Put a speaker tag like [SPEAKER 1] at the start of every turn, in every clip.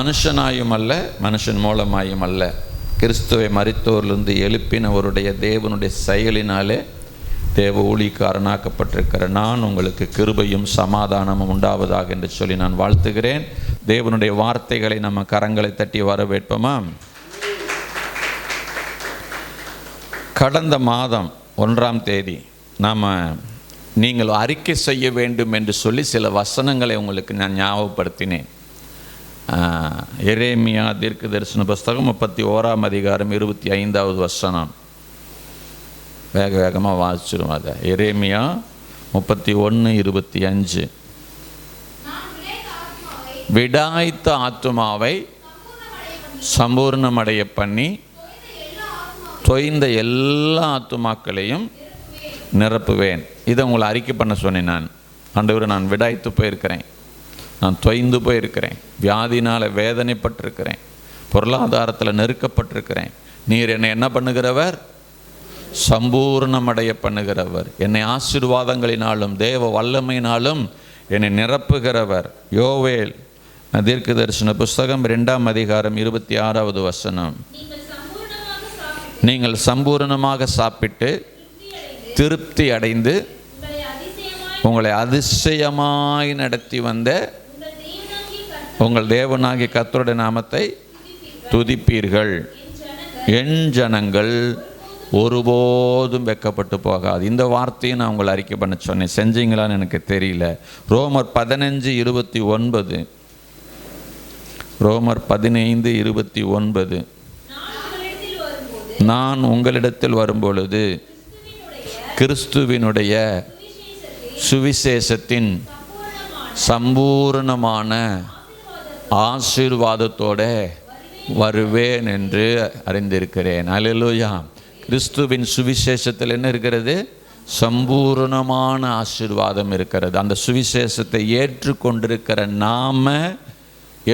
[SPEAKER 1] மனுஷனாயும் அல்ல, மனுஷன் மூலமாயும் அல்ல, கிறிஸ்துவை மரித்தோரிலிருந்து எழுப்பினவருடைய தேவனுடைய செயலினாலே தேவ ஊழியக்காரனாக்கப்பட்டிருக்கிற நான் உங்களுக்கு கிருபையும் சமாதானமும் உண்டாவதாக என்று சொல்லி நான் வாழ்த்துகிறேன். தேவனுடைய வார்த்தைகளை நம்ம கரங்களை தட்டி வரவேற்போமா? கடந்த மாதம் 1ஆம் தேதி நீங்கள் அறிக்கை செய்ய வேண்டும் என்று சொல்லி சில வசனங்களை உங்களுக்கு நான் ஞாபகப்படுத்தினேன். எரேமியா தீர்க்க தரிசன புஸ்தகம் 31ஆம் அதிகாரம் 25வது வசனம். வேகமாக வாசிச்சிடும் அதை. எரேமியா 31:25. விடாய்த்த ஆத்துமாவை சம்பூர்ணமடைய பண்ணி தொய்ந்த எல்லா ஆத்துமாக்களையும் நிரப்புவேன். இதை உங்களை அறிக்கை பண்ண சொன்னேன். ஆண்டவரே, நான் விடாய்த்து போயிருக்கிறேன், நான் தொய்ந்து போயிருக்கிறேன், வியாதினால் வேதனைப்பட்டிருக்கிறேன், பொருளாதாரத்தில் நெருக்கப்பட்டிருக்கிறேன். நீர் என்னை என்ன பண்ணுகிறவர்? சம்பூர்ணமடைய பண்ணுகிறவர். என்னை ஆசீர்வாதங்களினாலும் தேவ வல்லமையினாலும் என்னை நிரப்புகிறவர். யோவேல் தீர்க்க தரிசன புஸ்தகம் 2ஆம் அதிகாரம் 26வது வசனம். நீங்கள் சம்பூர்ணமாக சாப்பிட்டு திருப்தி அடைந்து உங்களை அதிசயமாய் நடத்தி வந்த உங்கள் தேவனாகிய கர்த்தருடைய நாமத்தை துதிப்பீர்கள். என் ஜனங்கள் ஒருபோதும் வெட்கப்பட்டு போகாது. இந்த வார்த்தையை நான் உங்களை அறிக்கை பண்ண சொன்னேன். செஞ்சீங்களான்னு எனக்கு தெரியல. ரோமர் 15:29. ரோமர் 15:29. நான் உங்களிடத்தில் வரும்பொழுது கிறிஸ்துவினுடைய சுவிசேஷத்தின் சம்பூர்ணமான ஆசீர்வாதத்தோட வருவேன் என்று அறிந்திருக்கிறேன். அல்லேலூயா. கிறிஸ்துவின் சுவிசேஷத்தில் என்ன இருக்கிறது? சம்பூர்ணமான ஆசீர்வாதம் இருக்கிறது. அந்த சுவிசேஷத்தை ஏற்றுக்கொண்டிருக்கிற நாம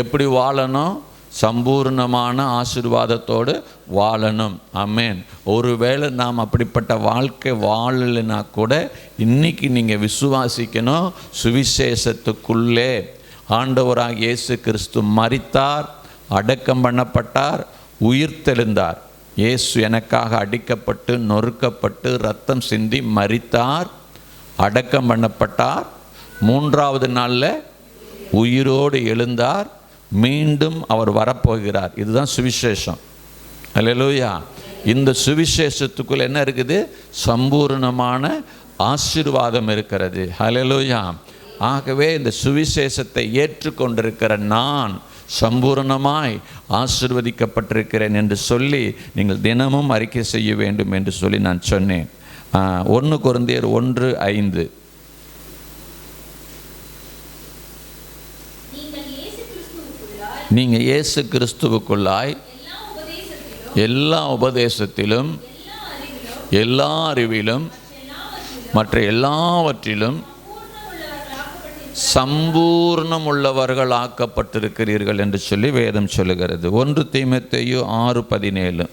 [SPEAKER 1] எப்படி வாழணும்? சம்பூர்ணமான ஆசீர்வாதத்தோடு வாழணும். ஆமென். ஒருவேளை நாம் அப்படிப்பட்ட வாழ்க்கை வாழலைன்னா கூட இன்னைக்கு நீங்கள் விசுவாசிக்கணும். சுவிசேஷத்துக்குள்ளே ஆண்டவராகிய இயேசு கிறிஸ்து மரித்தார், அடக்கம் பண்ணப்பட்டார், உயிர்த்தெழுந்தார். இயேசு எனக்காக அடிக்கப்பட்டு நொறுக்கப்பட்டு இரத்தம் சிந்தி மரித்தார், அடக்கம் பண்ணப்பட்டார், 3ஆவது நாளில் உயிரோடு எழுந்தார், மீண்டும் அவர் வரப்போகிறார். இதுதான் சுவிசேஷம். அல்லேலூயா. இந்த சுவிசேஷத்துக்குள்ள என்ன இருக்குது? சம்பூர்ணமான ஆசீர்வாதம் இருக்கிறது. அல்லேலூயா. ஆகவே இந்த சுவிசேஷத்தை ஏற்றுக்கொண்டிருக்கிற நான் சம்பூர்ணமாய் ஆசீர்வதிக்கப்பட்டிருக்கிறேன் என்று சொல்லி நீங்கள் தினமும் அறிக்கை செய்ய வேண்டும் என்று சொல்லி நான் சொன்னேன். 1 கொரிந்தியர் 1:5. நீங்கள் இயேசு கிறிஸ்துவுக்குள்ளாய் எல்லா உபதேசத்திலும் எல்லா அறிவிலும் மற்ற எல்லாவற்றிலும் சம்பூர்ணம் உள்ளவர்கள் ஆக்கப்பட்டிருக்கிறீர்கள் என்று சொல்லி வேதம் சொல்லுகிறது. 1 தீமோத்தேயு 6:17.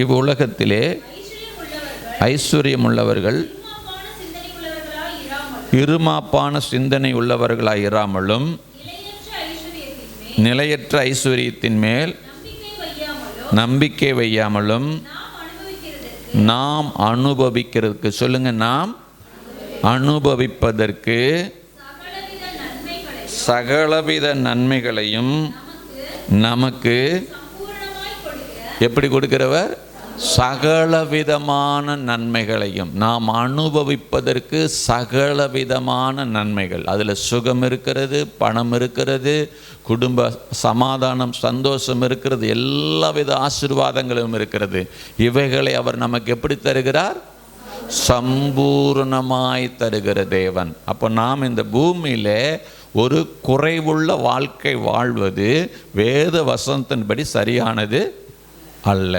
[SPEAKER 1] இவ்வுலகத்திலே ஐஸ்வர்யம் உள்ளவர்கள் இருமாப்பான சிந்தனை உள்ளவர்களாய் இராமலும் நிலையற்ற ஐஸ்வர்யத்தின் மேல் நம்பிக்கை வையாமலும் நாம் அனுபவிக்கிறதுக்கு, சொல்லுங்க, நாம் அனுபவிப்பதற்கு சகலவித நன்மைகளையும் நமக்கு எப்படி கொடுக்கிறவர்? சகலவிதமான நன்மைகளையும் நாம் அனுபவிப்பதற்கு சகலவிதமான நன்மைகள். அதில் சுகம் இருக்கிறது, பணம் இருக்கிறது, குடும்ப சமாதானம், சந்தோஷம் இருக்கிறது, எல்லா வித ஆசீர்வாதங்களும் இருக்கிறது. இவைகளை அவர் நமக்கு எப்படி தருகிறார்? சம்பூர்ணமாய் தருகிற தேவன். அப்போ நாம் இந்த பூமியில் ஒரு குறைவுள்ள வாழ்க்கை வாழ்வது வேத வசனத்தின்படி சரியானது அல்ல.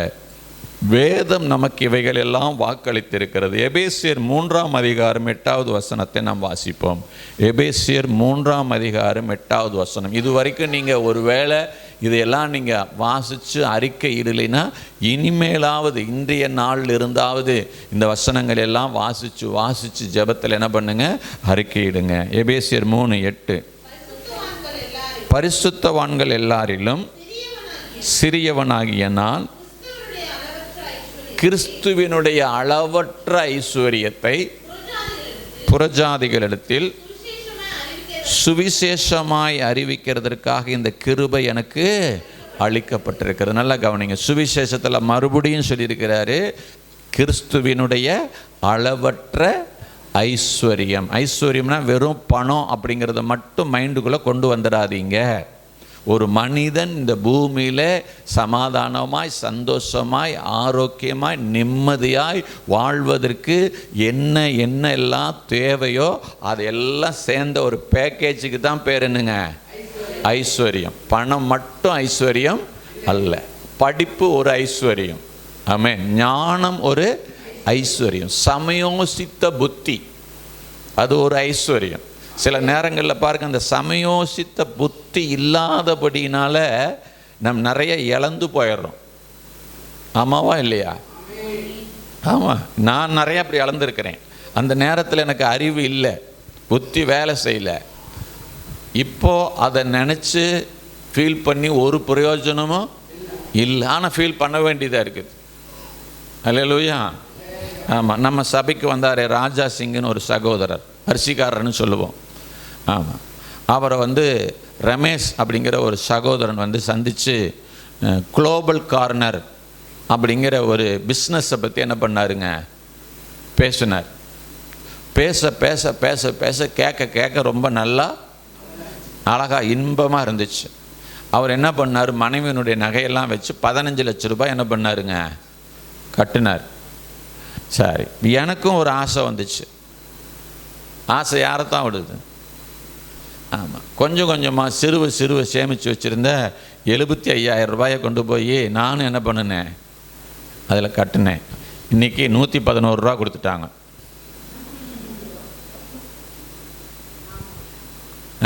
[SPEAKER 1] வேதம் நமக்கு இவைகள் எல்லாம் வாக்களித்திருக்கிறது. எபேசியர் 3ஆம் அதிகாரம் 8வது வசனத்தை நாம் வாசிப்போம். எபேசியர் 3ஆம் அதிகாரம் 8வது வசனம். இதுவரைக்கும் நீங்கள் ஒருவேளை இதையெல்லாம் நீங்கள் வாசித்து அறிக்கை இடலைன்னா இனிமேலாவது இன்றைய நாளில் இருந்தாவது இந்த வசனங்கள் எல்லாம் வாசித்து ஜெபத்தில் என்ன பண்ணுங்க, அறிக்கையிடுங்க. எபேசியர் 3:8 பரிசுத்தவான்கள் எல்லாரிலும் சிறியவனாகிய நான் கிறிஸ்துவினுடைய அளவற்ற ஐஸ்வர்யத்தை புறஜாதிகளிடத்தில் சுவிசேஷமாய் அறிவிக்கிறதற்காக இந்த கிருபை எனக்கு அளிக்கப்பட்டிருக்கிறது. நல்லா கவனிங்க, சுவிசேஷத்தில் மறுபடியும் சொல்லியிருக்கிறாரு, கிறிஸ்துவினுடைய அளவற்ற ஐஸ்வர்யம். ஐஸ்வர்யம்னா வெறும் பணம் அப்படிங்கிறத மட்டும் மைண்டுக்குள்ளே கொண்டு வந்துடாதீங்க. ஒரு மனிதன் இந்த பூமியில் சமாதானமாய், சந்தோஷமாய், ஆரோக்கியமாய், நிம்மதியாய் வாழ்வதற்கு என்ன எல்லாம் தேவையோ அதையெல்லாம் சேர்ந்த ஒரு பேக்கேஜுக்கு தான் பேர் என்னங்க, ஐஸ்வர்யம். பணம் மட்டும் ஐஸ்வர்யம் அல்ல. படிப்பு ஒரு ஐஸ்வர்யம், ஆமென். ஞானம் ஒரு ஐஸ்வர்யம். சமயோசித்த புத்தி அது ஒரு ஐஸ்வர்யம். சில நேரங்களில் பாருங்க, அந்த சமயோசித்த புத்தி இல்லாதபடினால நம்ம நிறைய இழந்து போயிடுறோம். ஆமாவா இல்லையா? ஆமாம், நான் நிறைய அப்படி இழந்திருக்கிறேன். அந்த நேரத்தில் எனக்கு அறிவு இல்லை, புத்தி வேலை செய்யலை. இப்போது அதை நினச்சி ஃபீல் பண்ணி ஒரு பிரயோஜனமும் இல்லை. ஆனால் ஃபீல் பண்ண வேண்டியதாக இருக்குது. அல்லேலூயா. ஆமாம், நம்ம சபைக்கு வந்தார் ராஜா சிங்குன்னு ஒரு சகோதரர், அரிசிக்காரர்னு சொல்லுவோம். ஆமாம், அவரை ரமேஷ் அப்படிங்கிற ஒரு சகோதரன் சந்தித்து குளோபல் கார்னர் அப்படிங்கிற ஒரு பிஸ்னஸை பற்றி என்ன பண்ணாருங்க, பேசினார். பேச பேச பேச பேச கேட்க கேட்க ரொம்ப நல்லா அழகாக இன்பமாக இருந்துச்சு. அவர் என்ன பண்ணார், மனைவியினுடைய நகையெல்லாம் வச்சு 15 லட்சம் ரூபாய் என்ன பண்ணாருங்க, கட்டினார். சரி, எனக்கும் ஒரு ஆசை வந்துச்சு. ஆசை யாரைத்தான் விடுது? ஆமாம், கொஞ்சம் கொஞ்சமாக சிறுவை சேமித்து வச்சுருந்த 75,000 ரூபாயை கொண்டு போய் நானும் என்ன பண்ணினேன், அதில் கட்டினேன். இன்றைக்கி 111 ரூபா கொடுத்துட்டாங்க.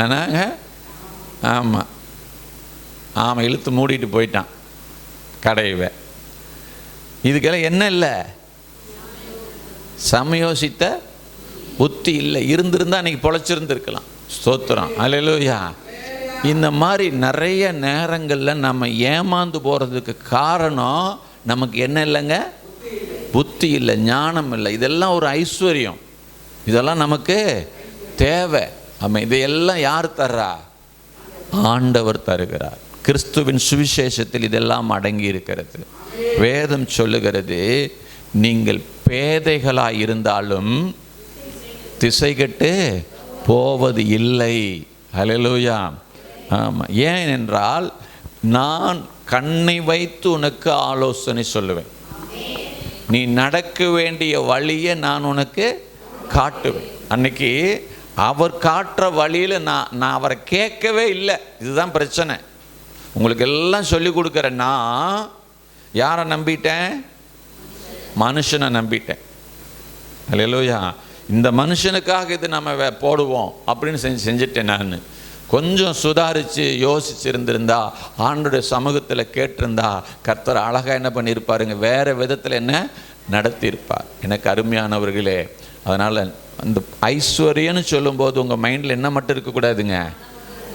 [SPEAKER 1] ஆனாங்க ஆமாம் ஆமாம், இழுத்து மூடிட்டு போயிட்டான் கடையவை. இதுக்கெல்லாம் என்ன இல்லை, சமயோசித்த புத்தி இல்லை. இருந்திருந்தால் அன்றைக்கி பொழைச்சிருந்துருக்கலாம். ஸ்தோத்திரம், அல்லேலூயா. இந்த மாதிரி நிறைய நேரங்களில் நம்ம ஏமாந்து போகிறதுக்கு காரணம் நமக்கு என்ன இல்லைங்க, புத்தி இல்லை, ஞானம் இல்லை. இதெல்லாம் ஒரு ஐஸ்வர்யம், இதெல்லாம் நமக்கு தேவை. ஆமாம், இதையெல்லாம் யார் தர்றா? ஆண்டவர் தருகிறார். கிறிஸ்துவின் சுவிசேஷத்தில் இதெல்லாம் அடங்கி இருக்கிறது. வேதம் சொல்லுகிறது, நீங்கள் பேதைகளாய் இருந்தாலும் திசைகட்டு போவது இல்லை. அல்லேலூயா. ஆமாம், ஏன் என்றால் நான் கண்ணை வைத்து உனக்கு ஆலோசனை சொல்லுவேன். நீ நடக்க வேண்டிய வழியை நான் உனக்கு காட்டுவேன். அன்னைக்கு அவர் காட்டுற வழியில் நான் அவரை கேட்கவே இல்லை. இதுதான் பிரச்சனை. உங்களுக்கு எல்லாம் சொல்லி கொடுக்குறேன்னா யாரை நம்பிட்டேன்? மனுஷனை நம்பிட்டேன். அல்லேலூயா. இந்த மனுஷனுக்காக இது நம்ம போடுவோம் அப்படின்னு செஞ்சுட்டேன். நான் கொஞ்சம் சுதாரித்து யோசிச்சுருந்திருந்தா, ஆண்டோடைய சமூகத்தில் கேட்டிருந்தா, கர்த்தர் அழகாக என்ன பண்ணியிருப்பாருங்க, வேறு விதத்தில் என்ன நடத்தியிருப்பார். எனக்கு அருமையானவர்களே, அதனால் அந்த ஐஸ்வர்யன்னு சொல்லும்போது உங்கள் மைண்டில் என்ன மட்டும் இருக்கக்கூடாதுங்க,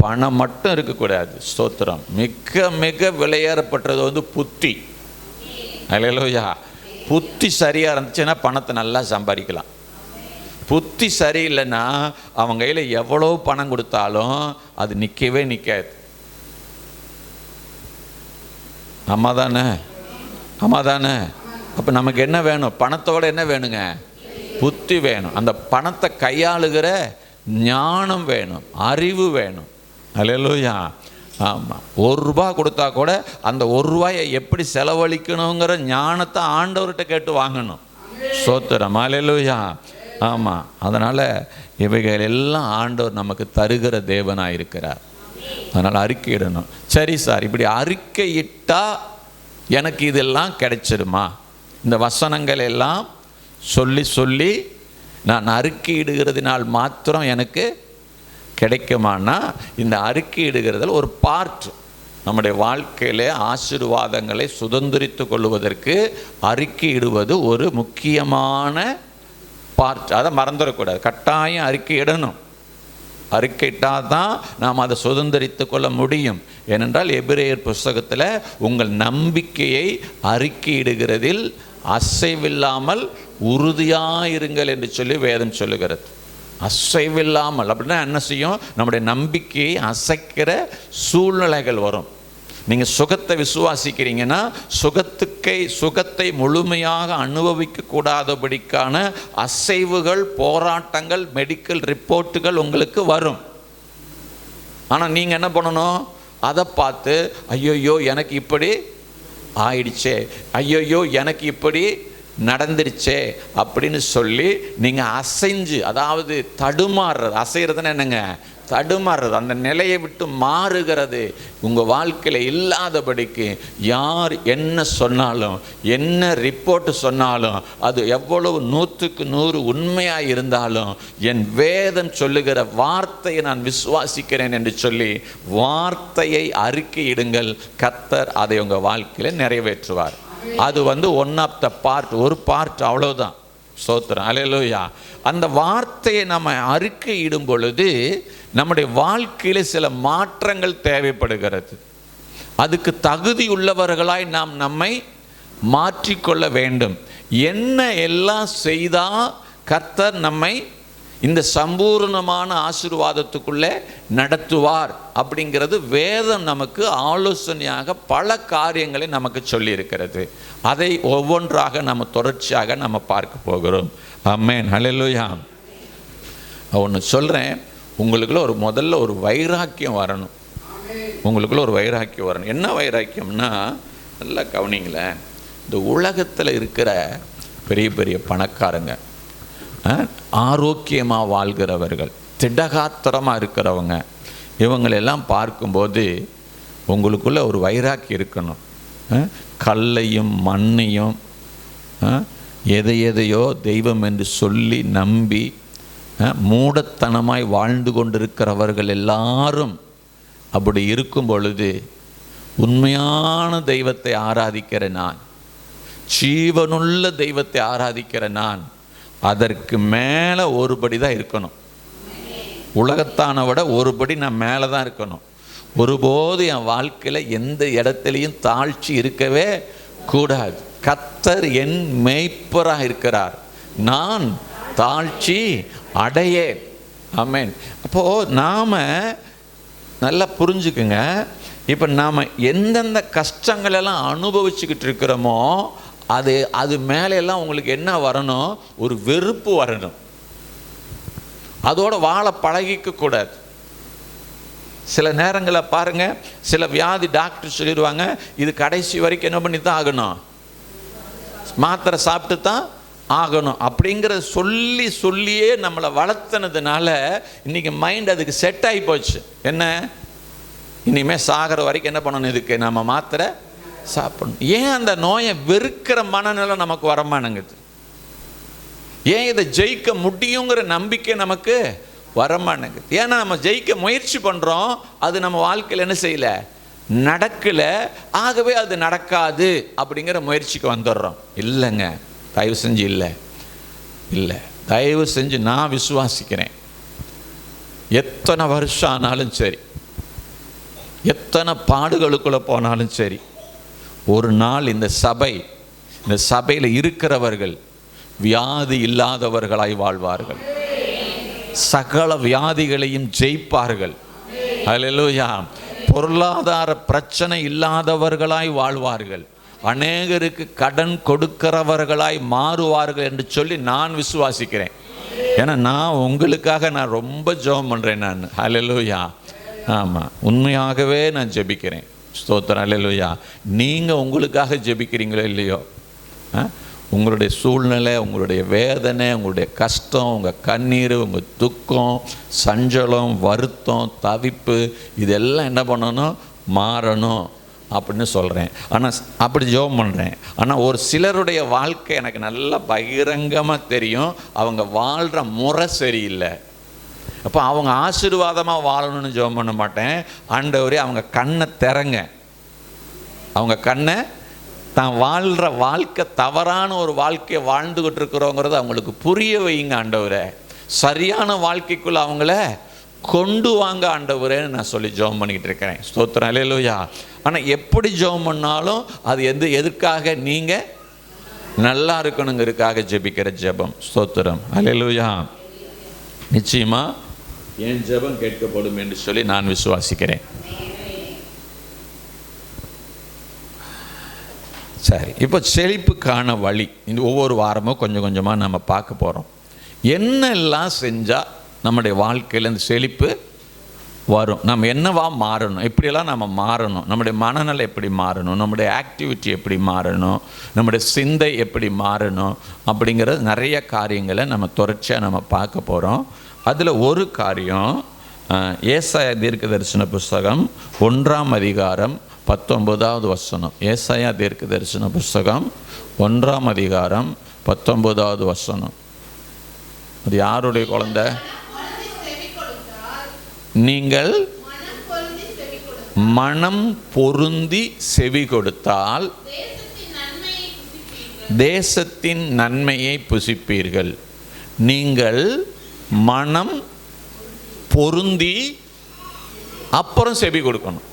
[SPEAKER 1] பணம் மட்டும் இருக்கக்கூடாது. ஸ்தோத்திரம். மிக மிக விலையேறப்பட்டது புத்தி. அல்லேலூயா. புத்தி சரியாக இருந்துச்சுன்னா பணத்தை நல்லா சம்பாதிக்கலாம். புத்தி சரியில்லைன்னா அவங்க கையில் எவ்வளோ பணம் கொடுத்தாலும் அது நிற்கவே நிற்காது. ஆமாம் தானே? ஆமாம் தானே? அப்போ நமக்கு என்ன வேணும்? பணத்தோட என்ன வேணுங்க? புத்தி வேணும். அந்த பணத்தை கையாளுகிற ஞானம் வேணும், அறிவு வேணும். அல்லேலூயா. ஆமாம், 1 ரூபா கொடுத்தா கூட அந்த 1 ரூபாயை எப்படி செலவழிக்கணுங்கிற ஞானத்தை ஆண்டவர்கிட்ட கேட்டு வாங்கணும். ஸ்தோத்திரம், அல்லேலூயா. ஆமாம், அதனால் இவைகள் எல்லாம் ஆண்டவர் நமக்கு தருகிற தேவனாக இருக்கிறார். அதனால் அறிக்கையிடணும். சரி சார், இப்படி அறிக்கையிட்டால் எனக்கு இதெல்லாம் கிடைச்சிருமா? இந்த வசனங்கள் எல்லாம் சொல்லி சொல்லி நான் அறிக்கையிடுகிறதுனால் மாத்திரம் எனக்கு கிடைக்குமானா, இந்த அறிக்கையிடுகிறதில் ஒரு பார்ட், நம்முடைய வாழ்க்கையிலே ஆசீர்வாதங்களை சுதந்திரித்து கொள்வதற்கு அறிக்கையிடுவது ஒரு முக்கியமான பார்ட். அதை மறந்துடக்கூடாது. கட்டாயம் அறிக்கையிடணும். அறிக்கையிட்டால் தான் நாம் அதை சுதந்திரித்து கொள்ள முடியும். ஏனென்றால் எபிரேயர் புஸ்தகத்தில் உங்கள் நம்பிக்கையை அறிக்கையிடுகிறதில் அசைவில்லாமல் உறுதியாயிருங்கள் என்று சொல்லி வேதம் சொல்லுகிறது. அசைவில்லாமல் அப்படின்னா என்ன செய்யும்? நம்முடைய நம்பிக்கையை அசைக்கிற சூழ்நிலைகள் வரும். நீங்கள் சுகத்தை விசுவாசிக்கிறீங்கன்னா சுகத்தை முழுமையாக அனுபவிக்க கூடாதபடிக்கான அசைவுகள், போராட்டங்கள், மெடிக்கல் ரிப்போர்ட்டுகள் உங்களுக்கு வரும். ஆனால் நீங்கள் என்ன பண்ணணும்? அதை பார்த்து ஐயோயோ எனக்கு இப்படி ஆயிடுச்சே, ஐயோயோ எனக்கு இப்படி நடந்துருச்சே அப்படின்னு சொல்லி நீங்கள் அசைஞ்சு, அதாவது தடுமாறுறது. அசைகிறதுன்னு என்னங்க? தடுமாறுறது. அந்த நிலையை விட்டு மாறுகிறது உங்கள் வாழ்க்கையில் இல்லாதபடிக்கு. யார் என்ன சொன்னாலும், என்ன ரிப்போர்ட்டு சொன்னாலும், அது எவ்வளவு 100க்கு 100 உண்மையாக இருந்தாலும், என் வேதம் சொல்லுகிற வார்த்தையை நான் விசுவாசிக்கிறேன் என்று சொல்லி வார்த்தையை அறிக்கையிடுங்கள். கர்த்தர் அதை உங்கள் வாழ்க்கையில் நிறைவேற்றுவார். அது ஒன் ஆஃப் த பார்ட், ஒரு பார்ட், அவ்வளவுதான். ஸ்தோத்திரம், அல்லேலூயா. அந்த வார்த்தையை நம்ம அறிக்கையிடும் பொழுது நம்முடைய வாழ்க்கையில் சில மாற்றங்கள் தேவைப்படுகிறது. அதுக்கு தகுதி உள்ளவர்களாய் நாம் நம்மை மாற்றிக்கொள்ள வேண்டும். என்ன எல்லாம் செய்தால் கர்த்தர் நம்மை இந்த சம்பூர்ணமான ஆசீர்வாதத்துக்குள்ளே நடத்துவார் அப்படிங்கிறது வேதம் நமக்கு ஆலோசனையாக பல காரியங்களை நமக்கு சொல்லியிருக்கிறது. அதை ஒவ்வொன்றாக நம்ம தொடர்ச்சியாக நம்ம பார்க்க போகிறோம். ஆமென், ஹல்லேலூயா. ஒன்று சொல்கிறேன், உங்களுக்குள்ள முதல்ல ஒரு வைராக்கியம் வரணும். உங்களுக்குள்ள ஒரு வைராக்கியம் வரணும். என்ன வைராக்கியம்னா, நல்லா கவனிங்களேன். இந்த உலகத்தில் இருக்கிற பெரிய பெரிய பணக்காரங்க, ஆரோக்கியமாக வாழ்கிறவர்கள், திடகாத்திரமாக இருக்கிறவங்க, இவங்களெல்லாம் பார்க்கும்போது உங்களுக்குள்ள ஒரு வைராக்கியம் இருக்கணும். கல்லையும் மண்ணையும் எதையோ தெய்வம் என்று சொல்லி நம்பி மூடத்தனமாய் வாழ்ந்து கொண்டிருக்கிறவர்கள் எல்லாரும் அப்படி இருக்கும் பொழுது, உண்மையான தெய்வத்தை ஆராதிக்கிற நான், ஜீவனுள்ள தெய்வத்தை ஆராதிக்கிற நான், அதற்கு மேலே ஒருபடி தான் இருக்கணும். உலகத்தான விட ஒருபடி நான் மேலே தான் இருக்கணும். ஒருபோது என் வாழ்க்கையில் எந்த இடத்துலையும் தாழ்ச்சி இருக்கவே கூடாது. கர்த்தர் என் மேய்ப்பராக இருக்கிறார், நான் தாழ்ச்சி அடையேன். ஆமென். அப்போது நாம் நல்லா புரிஞ்சுக்குங்க. இப்போ நாம் எந்தெந்த கஷ்டங்களெல்லாம் அனுபவிச்சுக்கிட்டு இருக்கிறோமோ அது மேலெல்லாம் உங்களுக்கு என்ன வரணும்? ஒரு வெறுப்பு வரணும். அதோட வாழ பழகிக்க கூடாது. சில நேரங்களில் பாருங்கள், சில வியாதி டாக்டர் சொல்லிடுவாங்க, இது கடைசி வரைக்கும் என்ன பண்ணி தான் ஆகணும்? மாத்திரை சாப்பிட்டு தான் ஆகணும் அப்படிங்கிற சொல்லியே நம்மளை வளர்த்துனதுனால இன்றைக்கி மைண்ட் அதுக்கு செட் ஆகி போச்சு. என்ன, இனிமேல் சாகிற வரைக்கும் என்ன பண்ணணும்? இதுக்கு நம்ம மாத்திரை சாப்பிடணும். ஏன் அந்த நோயை வெறுக்கிற மனநிலை நமக்கு வரமானங்குது? ஏன் இதை ஜெயிக்க முடியுங்கிற நம்பிக்கை நமக்கு வரமானங்குது? ஏன்னா நம்ம ஜெயிக்க முயற்சி பண்ணுறோம், அது நம்ம வாழ்க்கையில் என்ன செய்யலை? நடக்கலை. ஆகவே அது நடக்காது அப்படிங்கிற முயற்சிக்கு வந்துடுறோம். இல்லைங்க, தயவு செஞ்சு இல்லை, தயவு செஞ்சு நான் விசுவாசிக்கிறேன், எத்தனை வருஷம் ஆனாலும் சரி, எத்தனை பாடுகளுக்குள்ளே போனாலும் சரி, ஒரு நாள் இந்த சபையில் இருக்கிறவர்கள் வியாதி இல்லாதவர்களாய் வாழ்வார்கள். சகல வியாதிகளையும் ஜெயிப்பார்கள். அல்லேலூயா. பொருளாதார பிரச்சனை இல்லாதவர்களாய் வாழ்வார்கள். அநேகருக்கு கடன் கொடுக்கிறவர்களாய் மாறுவார்கள் என்று சொல்லி நான் விசுவாசிக்கிறேன். ஏன்னா நான் உங்களுக்காக நான் ரொம்ப ஜெபம் பண்ணுறேன். நான் அல்லேலூயா. ஆமாம், உண்மையாகவே நான் ஜெபிக்கிறேன். ஸ்தோத்திரம், அல்லேலூயா. நீங்கள் உங்களுக்காக ஜெபிக்கிறீங்களோ இல்லையோ, உங்களுடைய சூழ்நிலை, உங்களுடைய வேதனை, உங்களுடைய கஷ்டம், உங்கள் கண்ணீர், உங்கள் துக்கம், சஞ்சலம், வருத்தம், தவிப்பு, இதெல்லாம் என்ன பண்ணணும்? மாறணும் அப்படின்னு சொல்கிறேன். ஆனால் அப்படி ஜெபம் பண்ணுறேன். ஆனால் ஒரு சிலருடைய வாழ்க்கை எனக்கு நல்லா பகிரங்கமாக தெரியும். அவங்க வாழ்கிற முறை சரியில்லை. அப்போ அவங்க ஆசீர்வாதமாக வாழணும்னு ஜெபம் பண்ண மாட்டேன். ஆண்டவரே அவங்க கண்ணை திறங்க, அவங்க கண்ணை தான் வாழ்கிற வாழ்க்கை தவறான ஒரு வாழ்க்கையை வாழ்ந்துக்கிட்டு இருக்கிறோங்கிறத அவங்களுக்கு புரிய வைங்க ஆண்டவரே. சரியான வாழ்க்கைக்குள்ளே அவங்கள கொண்டு வாங்க ஆண்டவரேன்னு நான் சொல்லி ஜெபம் பண்ணிக்கிட்டு இருக்கிறேன். ஸ்தோத்திரம், அல்லேலூயா. ஆனால் எப்படி ஜெபம் பண்ணாலும் அது எதற்காக? நீங்கள் நல்லா இருக்கணுங்கிறதுக்காக ஜெபிக்கிற ஜெபம். ஸ்தோத்திரம், அல்லேலூயா. நிச்சயமாக என் ஜெபம் கேட்கப்படும் என்று சொல்லி நான் விசுவாசிக்கிறேன். சரி, இப்போ செழிப்புக்கான வழி இந்த ஒவ்வொரு வாரமும் கொஞ்சம் கொஞ்சமாக நம்ம பார்க்க போகிறோம். என்னெல்லாம் செஞ்சால் நம்முடைய வாழ்க்கையில் இந்த செழிப்பு வரும்? நம்ம என்னவா மாறணும்? எப்படியெல்லாம் நம்ம மாறணும்? நம்முடைய மனநிலை எப்படி மாறணும்? நம்முடைய ஆக்டிவிட்டி எப்படி மாறணும்? நம்முடைய சிந்தை எப்படி மாறணும்? அப்படிங்கிறது நிறைய காரியங்களை நம்ம தொடர்ச்சியாக நம்ம பார்க்க போகிறோம். அதில் ஒரு காரியம் ஏசாயா தீர்க்கதரிசன புஸ்தகம் 1ஆம் அதிகாரம் 19வது வசனம். ஏசாயா தீர்க்கதரிசன புஸ்தகம் 1ஆம் அதிகாரம் 19வது வசனம். அது யாருடைய குழந்தை? நீங்கள் மனம் பொருந்தி செவி கொடுத்தால் தேசத்தின் நன்மையை புசிப்பீர்கள். நீங்கள் மனம் பொருந்தி அப்புறம் செவி கொடுக்கணும்.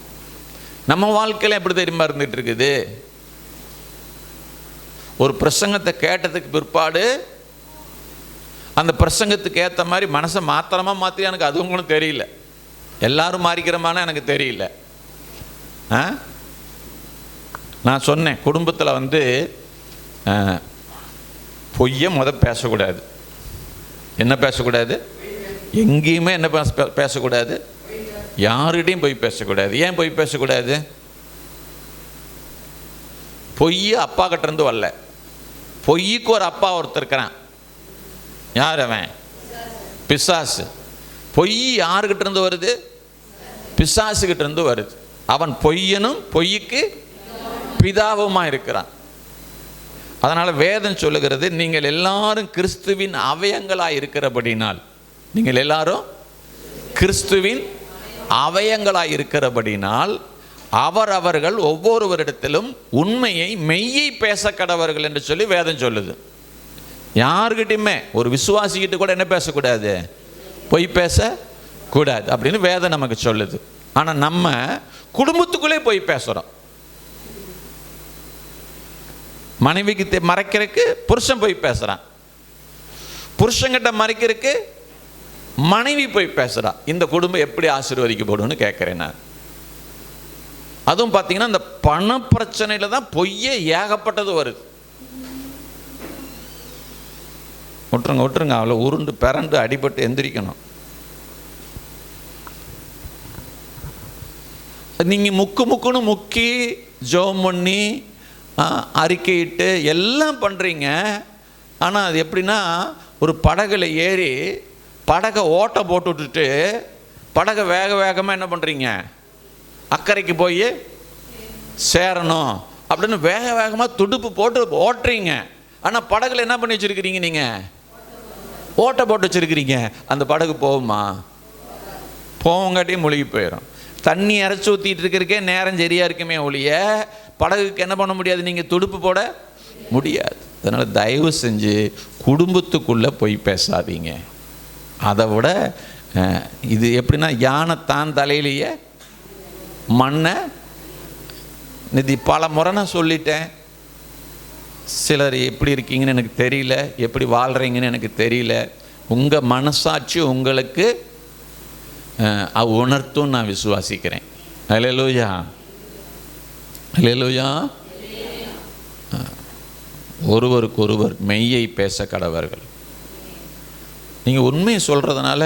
[SPEAKER 1] நம்ம வாழ்க்கையில் எப்படி தெரியுமா இருந்துகிட்டு இருக்குது? ஒரு பிரசங்கத்தை கேட்டதுக்கு பிற்பாடு அந்த பிரசங்கத்துக்கு ஏற்ற மாதிரி மனசை மாற்றி எனக்கு அதுவும் கூட தெரியல. எல்லாரும் மாறிக்கிறமான எனக்கு தெரியல. நான் சொன்னேன், குடும்பத்தில் பொய்யை பேசக்கூடாது. என்ன பேசக்கூடாது? எங்கேயுமே என்ன பேசக்கூடாது? யாருடையும் பொய் பேசக்கூடாது. ஏன் பொய் பேசக்கூடாது? பொய் அப்பா கிட்டேருந்து வரல. பொய்க்கு ஒரு அப்பா ஒருத்தர் இருக்கிறான். யார் அவன்? பிசாசு. பொய் யாருக்கிட்ட இருந்து வருது? பிசாசுகிட்ட இருந்து வருது. அவன் பொய்யனும் பொய்க்கு பிதாவுமா இருக்கிறான். அதனால வேதம் சொல்லுகிறது, நீங்கள் எல்லாரும் கிறிஸ்துவின் அவயங்களாய் இருக்கிறபடினால், நீங்கள் எல்லாரும் கிறிஸ்துவின் அவயங்களாய் இருக்கிறபடினால் அவர்கள் ஒவ்வொருவரிடத்திலும் உண்மையை மெய்யை பேச கடவர்கள் என்று சொல்லி வேதம் சொல்லுது. யாருக்கிட்டையுமே ஒரு விசுவாசிக்கிட்ட கூட என்ன பேசக்கூடாது? பொய் பேசக்கூடாது அப்படின்னு வேதம் நமக்கு சொல்லுது. ஆனால் நம்ம குடும்பத்துக்குள்ளே பொய் பேசுகிறோம். மனைவிக்கு மறைக்கிறதுக்கு புருஷன் பொய் பேசுகிறான், புருஷங்கிட்ட மறைக்கிறதுக்கு மனைவி போய் பேசுகிறா. இந்த குடும்பம் எப்படி ஆசீர்வதிக்கப்படும்னு கேட்குறேன் நான். அதுவும் பார்த்தீங்கன்னா இந்த பண பிரச்சனையில் தான் பொய்யே ஏகப்பட்டது வருது. விட்டுருங்க அவ்வளோ உருண்டு பிறண்டு அடிபட்டு எந்திரிக்கணும். நீங்கள் முக்குன்னு முக்கி ஜெபம் பண்ணி அறிக்கையிட்டு எல்லாம் பண்ணுறீங்க. ஆனால் அது எப்படின்னா, ஒரு படகுல ஏறி படகை ஓட்ட போட்டு விட்டுட்டு படகை வேகமாக என்ன பண்ணுறீங்க? அக்கறைக்கு போய் சேரணும் அப்படின்னு வேகமாக துடுப்பு போட்டு ஓட்டுறீங்க. ஆனால் படகுல என்ன பண்ணி வச்சுருக்கிறீங்க? நீங்கள் ஓட்ட போட்டு வச்சுருக்கிறீங்க. அந்த படகு போகுமா? போவங்காட்டியும் மூழ்கி போயிடும். தண்ணி இறச்சி ஊற்றிட்டு இருக்கிறதுக்கே நேரம் சரியாக இருக்குமே ஒழிய படகுக்கு என்ன பண்ண முடியாது? நீங்கள் துடுப்பு போட முடியாது. அதனால் தயவு செஞ்சு குடும்பத்துக்குள்ளே போய் பேசாதீங்க. அதை விட இது எப்படின்னா, யானை தான் தலையிலேயே மண்ணை நிதி பல முறை நான் சொல்லிட்டேன். சிலர் எப்படி இருக்கீங்கன்னு எனக்கு தெரியல, எப்படி வாழ்கிறீங்கன்னு எனக்கு தெரியல. உங்கள் மனசாட்சி உங்களுக்கு உணர்த்தும் நான் விசுவாசிக்கிறேன். அல்லேலூயா, அல்லேலூயா. ஒருவருக்கொருவர் மெய்யை பேச கடவர்கள். நீங்கள் உண்மையை சொல்கிறதுனால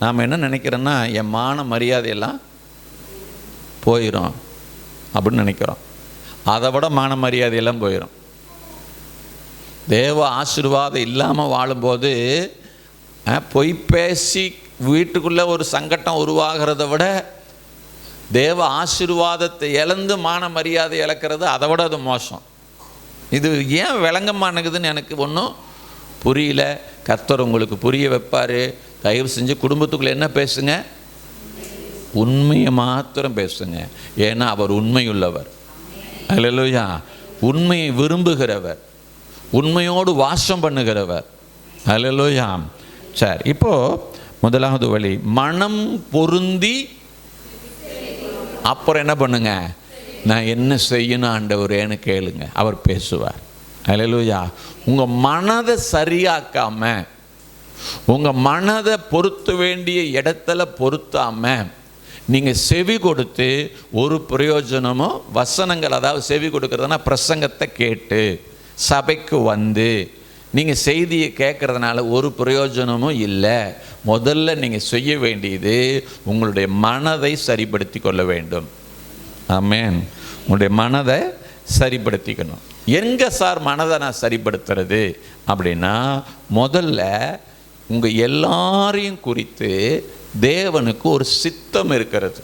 [SPEAKER 1] நாம் என்ன நினைக்கிறோன்னா, என் மான மரியாதையெல்லாம் போயிடும் அப்படின்னு நினைக்கிறோம். அதை விட மான மரியாதையெல்லாம் போயிடும். தேவ ஆசீர்வாதம் இல்லாமல் வாழும்போது பொய் பேசி வீட்டுக்குள்ளே ஒரு சங்கடம் உருவாகிறத விட தேவ ஆசீர்வாதத்தை இழந்து மான மரியாதை இழக்கிறது அதை விட அது மோசம். இது ஏன் விளங்க மாட்டேங்குதுன்னு எனக்கு ஒன்றும் புரியல. கர்த்தர் உங்களுக்கு புரிய வைப்பார். தயவு செஞ்சு குடும்பத்துக்குள்ளே என்ன பேசுங்க? உண்மையை மாத்திரம் பேசுங்க. ஏன்னா அவர் உண்மையுள்ளவர். அல்லேலூயா. உண்மையை விரும்புகிறவர், உண்மையோடு வாசம் பண்ணுகிறவர். அல்லேலூயா. சரி, இப்போ முதலாவது வழி மனம் பொருந்தி. அப்புறம் என்ன பண்ணுங்க? நான் என்ன செய்யணும் ஆண்டவரேன்னு கேளுங்க, அவர் பேசுவார். அல்லேலூயா. உங்கள் மனதை சரியாக்காம, உங்கள் மனதை பொருத்த வேண்டிய இடத்துல பொருத்தாம நீங்கள் செவி கொடுத்து ஒரு பிரயோஜனமும் வசனங்கள், அதாவது செவி கொடுக்கறதுனா பிரசங்கத்தை கேட்டு சபைக்கு வந்து நீங்கள் செய்தியை கேட்குறதுனால ஒரு பிரயோஜனமும் இல்லை. முதல்ல நீங்கள் செய்ய வேண்டியது உங்களுடைய மனதை சரிப்படுத்தி கொள்ள வேண்டும். ஆமென். உங்களுடைய மனதை சரிப்படுத்திக்கணும். எங்கே சார் மனதை நான் சரிப்படுத்துறது அப்படின்னா, முதல்ல உங்கள் எல்லாரையும் குறித்து தேவனுக்கு ஒரு சித்தம் இருக்கிறது.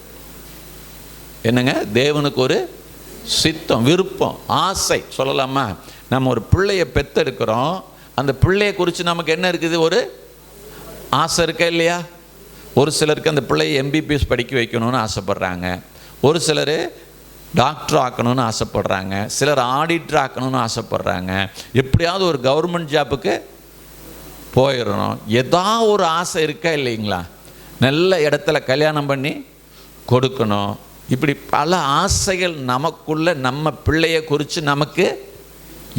[SPEAKER 1] என்னங்க? தேவனுக்கு ஒரு சித்தம், விருப்பம், ஆசை சொல்லலாமா? நம்ம ஒரு பிள்ளையை பெற்றெடுக்கிறோம், அந்த பிள்ளையை குறித்து நமக்கு என்ன இருக்குது? ஒரு ஆசை இருக்கா இல்லையா? ஒரு சிலருக்கு அந்த பிள்ளையை எம்பிபிஎஸ் படிக்க வைக்கணும்னு ஆசைப்படுறாங்க, ஒரு சிலர் டாக்டர் ஆக்கணும்னு ஆசைப்படுறாங்க, சிலர் ஆடிட்டர் ஆக்கணும்னு ஆசைப்படுறாங்க, எப்படியாவது ஒரு கவர்மெண்ட் ஜாப்புக்கு போயிடணும். ஏதா ஒரு ஆசை இருக்கா இல்லைங்களா? நல்ல இடத்துல கல்யாணம் பண்ணி கொடுக்கணும். இப்படி பல ஆசைகள் நமக்குள்ள, நம்ம பிள்ளையை குறித்து நமக்கு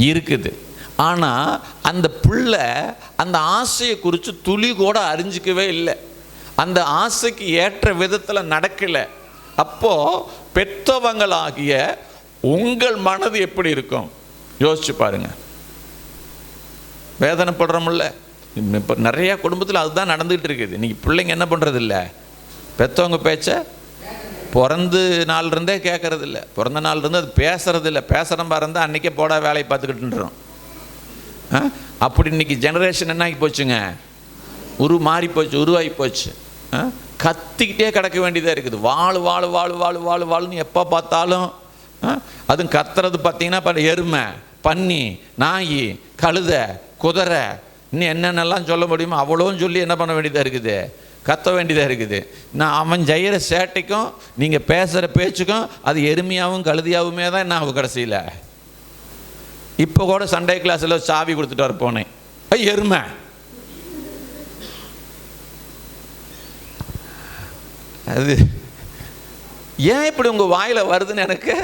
[SPEAKER 1] இருக்குது. ஆனால் அந்த பிள்ளை அந்த ஆசையை குறித்து துளி கூட அறிஞ்சிக்கவே இல்லை, அந்த ஆசைக்கு ஏற்ற விதத்தில் நடக்கலை. அப்போது பெற்றவங்களாகிய உங்கள் மனது எப்படி இருக்கும் யோசிச்சு பாருங்க. வேதனைப்படுறோம்ல. இப்போ நிறையா குடும்பத்தில் அதுதான் நடந்துகிட்டு இருக்குது. இன்றைக்கி பிள்ளைங்க என்ன பண்ணுறது இல்லை, பெற்றவங்க பேச்சை பிறந்த நாள்லேருந்தே கேட்குறதில்ல, பிறந்த நாள்லேருந்து அது பேசுகிறதில்ல. பேசுகிற மாதிரி இருந்தால் அன்றைக்கே போடா வேலையை பார்த்துக்கிட்டுன்றோம். அப்படி இன்றைக்கி ஜெனரேஷன் என்ன ஆகி போச்சுங்க, மாறி போச்சு, உருவாகி போச்சு. கத்திக்கிட்டே கிடக்க வேண்டியதாக இருக்குது. வாழ் வாழ் வாழ் வாழ் வாழ் வாழ்னு எப்போ பார்த்தாலும். அதுவும் கத்துறது பார்த்தீங்கன்னா இப்போ எருமை, பன்னி, நாய், கழுதை, குதிரை, இன்னும் என்னென்னலாம் சொல்ல முடியுமோ அவ்வளோவும் சொல்லி என்ன பண்ண வேண்டியதாக இருக்குது, கத்த வேண்டியதாக இருக்குது. நான் அவன் செய்கிற சேட்டைக்கும் நீங்கள் பேசுகிற பேச்சுக்கும் அது எருமையாகவும் கழுதியாகவுமே தான் என்ன ஆகும் கடைசியில். இப்போ கூட சண்டே கிளாஸில் சாவி கொடுத்துட்டு வர போனேன், எருமை. அது ஏன் இப்படி உங்கள் வாயில் வருதுன்னு எனக்கு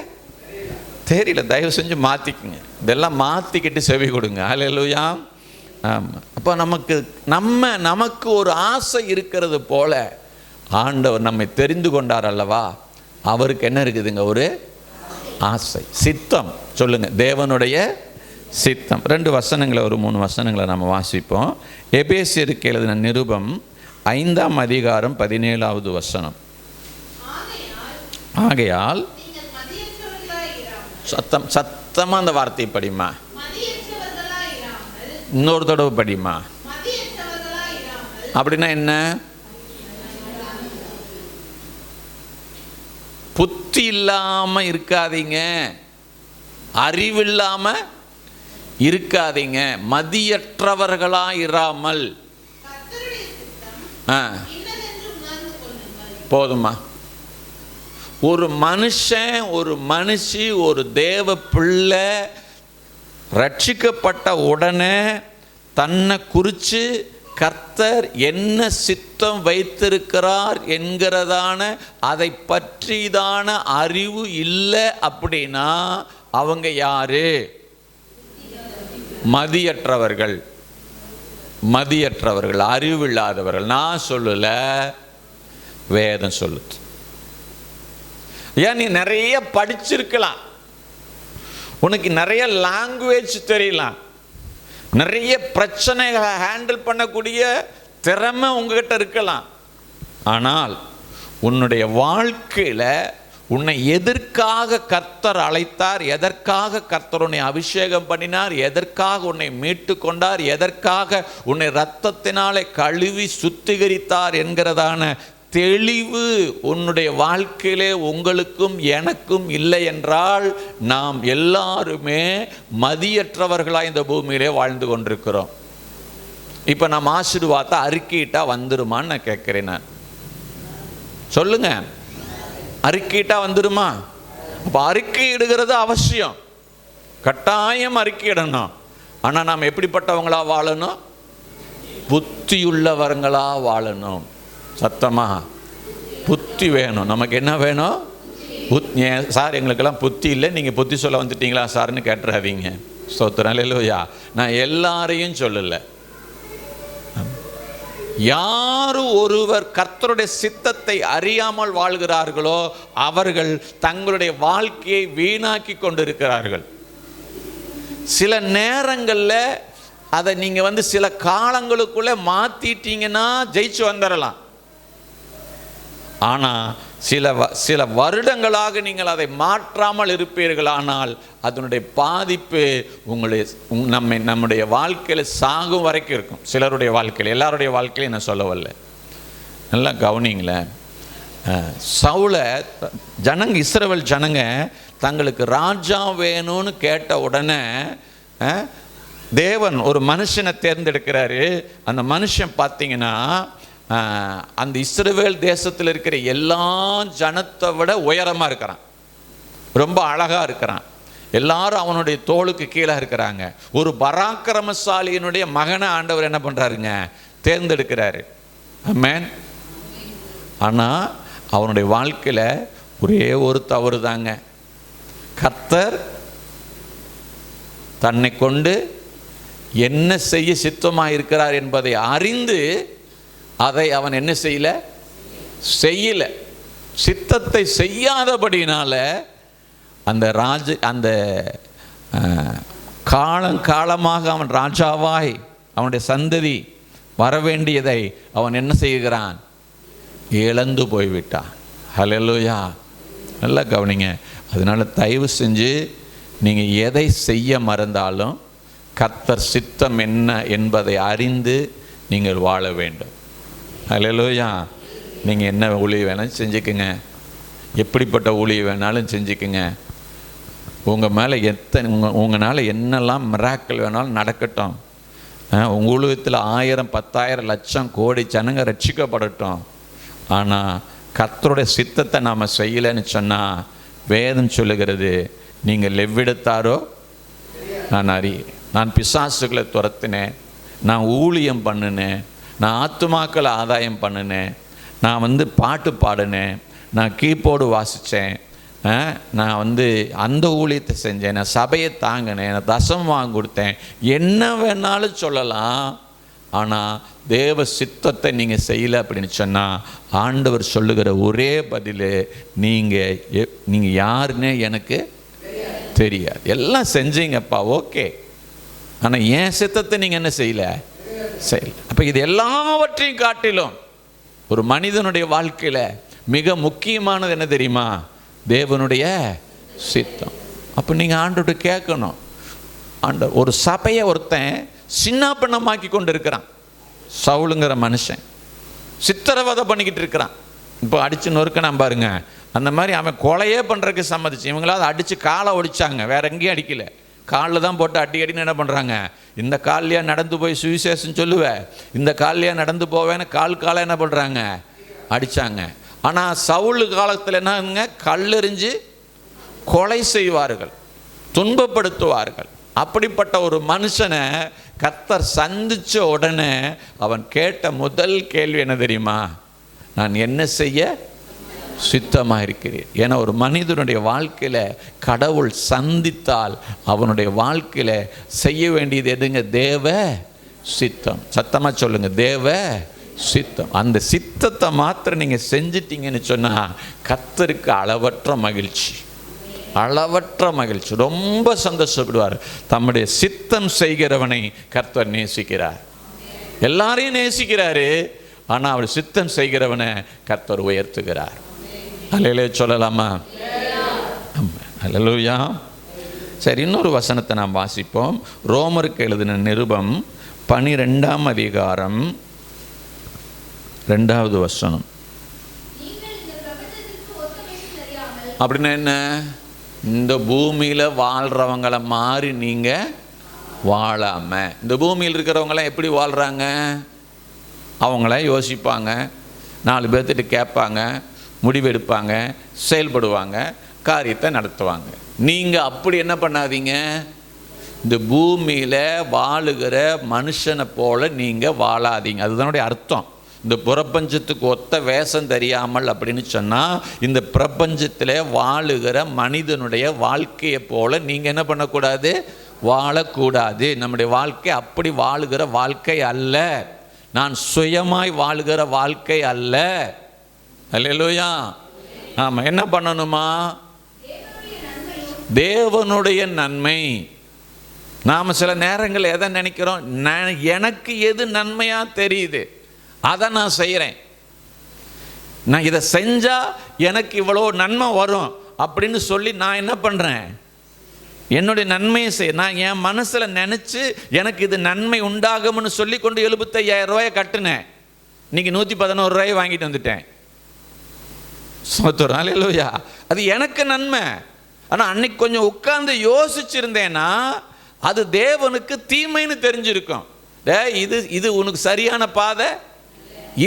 [SPEAKER 1] தெரியல. தயவு செஞ்சு மாற்றிக்குங்க, இதெல்லாம் மாற்றிக்கிட்டு செவி கொடுங்க. அல்லேலூயா. ஆமாம். அப்போ நமக்கு ஒரு ஆசை இருக்கிறது போல ஆண்டவர் நம்மை தெரிந்து கொண்டார் அல்லவா, அவருக்கு என்ன இருக்குதுங்க, ஒரு ஆசை, சித்தம். சொல்லுங்க, தேவனுடைய சித்தம். 2 வசனங்களை, ஒரு 3 வசனங்களை நம்ம வாசிப்போம். எபேசியருக்கு எழுதின நிருபம் 5ஆம் அதிகாரம் 17வது வசனம். ஆகையால் சத்தமாக அந்த வார்த்தையை படிமா, இன்னொரு தடவை படிமா. அப்படின்னா என்ன? புத்தி இல்லாம இருக்காதீங்க, அறிவில்லாம இருக்காதீங்க, மதியற்றவர்களா இராமல். போதுமா? ஒரு மனுஷன், ஒரு மனுஷி, ஒரு தேவ பிள்ளை ரட்சிக்கப்பட்ட உடனே தன்னை குறித்து கர்த்தர் என்ன சித்தம் வைத்திருக்கிறார் என்கிறதான அதை பற்றிதான அறிவு இல்லை அப்படின்னா அவங்க யாரு? மதியற்றவர்கள், மதியற்றவர்கள், அறிவில்லாதவர்கள். நான் சொல்லல, வேதம் சொல்லுது. ஏன் நீ நிறைய படிச்சிருக்கலாம், உனக்கு நிறைய லாங்குவேஜ் தெரியலாம், நிறைய பிரச்சனைகளை ஹேண்டில் பண்ணக்கூடிய திறமை உங்ககிட்ட இருக்கலாம். ஆனால் உன்னுடைய வாழ்க்கையில் உன்னை எதற்காக கர்த்தர் அழைத்தார், எதற்காக கர்த்தர் உன்னை அபிஷேகம் பண்ணினார், எதற்காக உன்னை மீட்டு கொண்டார், எதற்காக உன்னை இரத்தத்தினாலே கழுவி சுத்திகரித்தார் என்கிறதான தெளிவு உன்னுடைய வாழ்க்கையிலே உங்களுக்கும் எனக்கும் இல்லை என்றால் நாம் எல்லாருமே மதியற்றவர்களாக இந்த பூமியிலே வாழ்ந்து கொண்டிருக்கிறோம். இப்போ நம்ம ஆசீர்வாதத்தை அறிக்கையிட்டா வந்துருமான்னு நான் கேட்குறேன். நான் சொல்லுங்க, அறிக்கையிட்டா வந்துருமா? அப்போ அறிக்கையிடுகிறது அவசியம், கட்டாயம் அறிக்கையிடணும். ஆனால் நாம் எப்படிப்பட்டவங்களா வாழணும்? புத்தியுள்ளவங்களா வாழணும். சத்தமா புத்தி வேணும். நமக்கு என்ன வேணும்? சார் எங்களுக்கெல்லாம் புத்தி இல்லை, நீங்கள் புத்தி சொல்ல வந்துட்டீங்களா சார்னு கேட்டுறாதீங்க. ஸ்தோத்திரம், அல்லேலூயா. நான் எல்லாரையும் சொல்லலை. யார் ஒருவர் கர்த்தருடைய சித்தத்தை அறியாமல் வாழ்கிறார்களோ அவர்கள் தங்களுடைய வாழ்க்கையை வீணாக்கி கொண்டிருக்கிறார்கள். சில நேரங்களில் அதை நீங்கள் சில காலங்களுக்குள்ளே மாற்றிட்டீங்கன்னா ஜெயிச்சு வந்துடலாம். ஆனால் சில வருடங்களாக நீங்கள் அதை மாற்றாமல் இருப்பீர்களானால் அதனுடைய பாதிப்பு நம்முடைய வாழ்க்கையில் சாகும் வரைக்கும் இருக்கும். சிலருடைய வாழ்க்கையில், எல்லாருடைய வாழ்க்கையிலும் நான் சொல்ல வரல. நல்லா கவனிங்களேன். சவுலை இஸ்ரவேல் ஜனங்க தங்களுக்கு ராஜா வேணும்னு கேட்ட உடனே தேவன் ஒரு மனுஷனை தேர்ந்தெடுக்கிறாரு. அந்த மனுஷன் பார்த்தீங்கன்னா அந்த இஸ்ரவேல் தேசத்தில் இருக்கிற எல்லா ஜனத்தை விட உயரமாக இருக்கிறான், ரொம்ப அழகாக இருக்கிறான். எல்லாரும் அவனுடைய தோளுக்கு கீழே இருக்கிறாங்க. ஒரு பராக்கிரமசாலியினுடைய மகனை ஆண்டவர் என்ன பண்ணுறாருங்க? தேர்ந்தெடுக்கிறாரு. ஆமென். ஆனால் அவனுடைய வாழ்க்கையில் ஒரே ஒரு தவறு தாங்க. கர்த்தர் தன்னை கொண்டு என்ன செய்ய சித்தமாக இருக்கிறார் என்பதை அறிந்து அதை அவன் என்ன செய்யலை. சித்தத்தை செய்யாதபடினால அந்த காலமாக அவன் ராஜாவாய் அவனுடைய சந்ததி வரவேண்டியதை அவன் என்ன செய்கிறான்? இழந்து போய்விட்டான். ஹல்லேலூயா. நல்லா கவனிங்க. அதனால தயவு செஞ்சு நீங்கள் எதை செய்ய மறந்தாலும் கர்த்தர் சித்தம் என்ன என்பதை அறிந்து நீங்கள் வாழ வேண்டும். ஹல்லேலூயா. நீங்கள் என்ன ஊழியம் வேணாலும் செஞ்சுக்குங்க, எப்படிப்பட்ட ஊழியம் வேணாலும் செஞ்சுக்குங்க. உங்கள் மேலே உங்களால் என்னெல்லாம் மிராக்கிள் வேணாலும் நடக்கட்டும். உங்கள் ஊழியத்தில் 1000, 10,000, லட்சம், கோடி ஜனங்க ரட்சிக்கப்படட்டும். ஆனால் கர்த்தருடைய சித்தத்தை நாம் செய்யலைன்னு சொன்னால் வேதம் சொல்லுகிறது, நீங்கள் எவ்விடத்தாரோ நான் பிசாசுகளை துரத்தினேன், நான் ஊழியம் பண்ணினேன், நான் ஆத்துமாக்களை ஆதாயம் பண்ணினேன், நான் பாட்டு பாடினேன், நான் கீபோர்டு வாசித்தேன், நான் அந்த ஊழியத்தை செஞ்சேன், நான் சபையை தாங்கினேன், நான் தசம் வாங்கி கொடுத்தேன், என்ன வேணாலும் சொல்லலாம். ஆனால் தேவ சித்தத்தை நீங்கள் செய்யலை அப்படின்னு சொன்னால் ஆண்டவர் சொல்லுகிற ஒரே பதில், நீங்கள் யாருன்னே எனக்கு தெரியாது. எல்லாம் செஞ்சீங்கப்பா, ஓகே, ஆனால் என் சித்தத்தை நீங்கள் என்ன செய்யலை. அப்போ இது எல்லாவற்றையும் காட்டிலும் ஒரு மனிதனுடைய வாழ்க்கையில் மிக முக்கியமானது என்ன தெரியுமா? தேவனுடைய சித்தம். அப்போ நீங்கள் ஆண்டவர்கிட்ட கேட்கணும். ஆண்டவர் ஒரு சபையை ஒருத்தன் சின்ன பின்னமாக்கி கொண்டு இருக்கிறான். சவுலுங்கிற மனுஷன் சித்திரவதை பண்ணிக்கிட்டு இருக்கிறான். இப்போ அடித்து நொறுக்கணும் பாருங்க. அந்த மாதிரி அவன் கொலையே பண்ணுறதுக்கு சம்மதிச்சு. இவங்களாவது அடித்து காலை ஒடிச்சாங்க, வேற எங்கேயும் அடிக்கலை. காலில் தான் போட்டு அடின்னு என்ன பண்ணுறாங்க? இந்த காலையா நடந்து போய் சுவிசேஷம் சொல்லுவேன், இந்த காலையா நடந்து போவேன்னு காலை என்ன பண்ணுறாங்க? அடித்தாங்க. ஆனால் சவுல் காலத்தில் என்னங்க? கல்லெறிஞ்சு கொலை செய்வார்கள், துன்பப்படுத்துவார்கள். அப்படிப்பட்ட ஒரு மனுஷனை கர்த்தர் சந்தித்த உடனே அவன் கேட்ட முதல் கேள்வி என்ன தெரியுமா? நான் என்ன செய்ய சித்தமாக இருக்கிறேன். ஏன்னா ஒரு மனிதனுடைய வாழ்க்கையில் கடவுள் சந்தித்தால் அவனுடைய வாழ்க்கையில் செய்ய வேண்டியது எதுங்க? தேவ சித்தம். சத்தமாக சொல்லுங்க, தேவ சித்தம். அந்த சித்தத்தை மாத்திரம் நீங்கள் செஞ்சிட்டீங்கன்னு சொன்னால் கர்த்தருக்கு அளவற்ற மகிழ்ச்சி, ரொம்ப சந்தோஷப்படுவார். தம்முடைய சித்தம் செய்கிறவனை கர்த்தர் நேசிக்கிறார். எல்லாரையும் நேசிக்கிறாரு, ஆனால் அவர் சித்தம் செய்கிறவனை கர்த்தர் உயர்த்துகிறார். அல்லேலூயா சொல்லலாமா? அல்லேலூயா. சரி, இன்னொரு வசனத்தை நாம் வாசிப்போம். ரோமருக்கு எழுதின நிருபம் 12ஆம் அதிகாரம் 2வது வசனம். அப்படின்னா என்ன? இந்த பூமியில் வாழ்கிறவங்களை மாறி நீங்கள் வாழாம. இந்த பூமியில் இருக்கிறவங்களாம் எப்படி வாழ்கிறாங்க? அவங்கள யோசிப்பாங்க, 4 பேர்த்திட்டு கேட்பாங்க, முடிவெடுப்பாங்க, செயல்படுவாங்க, காரியத்தை நடத்துவாங்க. நீங்கள் அப்படி என்ன பண்ணாதீங்க. இந்த பூமியில் வாழுகிற மனுஷனை போல நீங்கள் வாழாதீங்க. அதுதானுடைய அர்த்தம். இந்த பிரபஞ்சத்துக்கு ஒத்த வேஷம் தெரியாமல் அப்படின்னு சொன்னால், இந்த பிரபஞ்சத்தில் வாழுகிற மனிதனுடைய வாழ்க்கையை போல நீங்கள் என்ன பண்ணக்கூடாது? வாழக்கூடாது. நம்முடைய வாழ்க்கை அப்படி வாழுகிற வாழ்க்கை அல்ல. நான் சுயமாய் வாழுகிற வாழ்க்கை அல்ல. அல்லேலூயா. ஆமாம். என்ன பண்ணணுமா? தேவனுடைய நன்மை. நாம் சில நேரங்கள் எதை நினைக்கிறோம்? எனக்கு எது நன்மையாக தெரியுது அதை நான் செய்கிறேன். நான் இதை செஞ்சால் எனக்கு இவ்வளோ நன்மை வரும் அப்படின்னு சொல்லி நான் என்ன பண்ணுறேன்? என்னுடைய நன்மையை நான் என் மனசில் நினச்சி எனக்கு இது நன்மை உண்டாகும்னு சொல்லி கொண்டு 75,000 ரூபாயை கட்டுனேன். இன்றைக்கி 111 ரூபாயை வாங்கிட்டு வந்துட்டேன். சோத்திரம். அல்லேலூயா. அது எனக்கு நன்மை. ஆனால் அன்னைக்கு கொஞ்சம் உட்கார்ந்து யோசிச்சிருந்தேன்னா அது தேவனுக்கு தீமைன்னு தெரிஞ்சிருக்கும். இது உனக்கு சரியான பாதை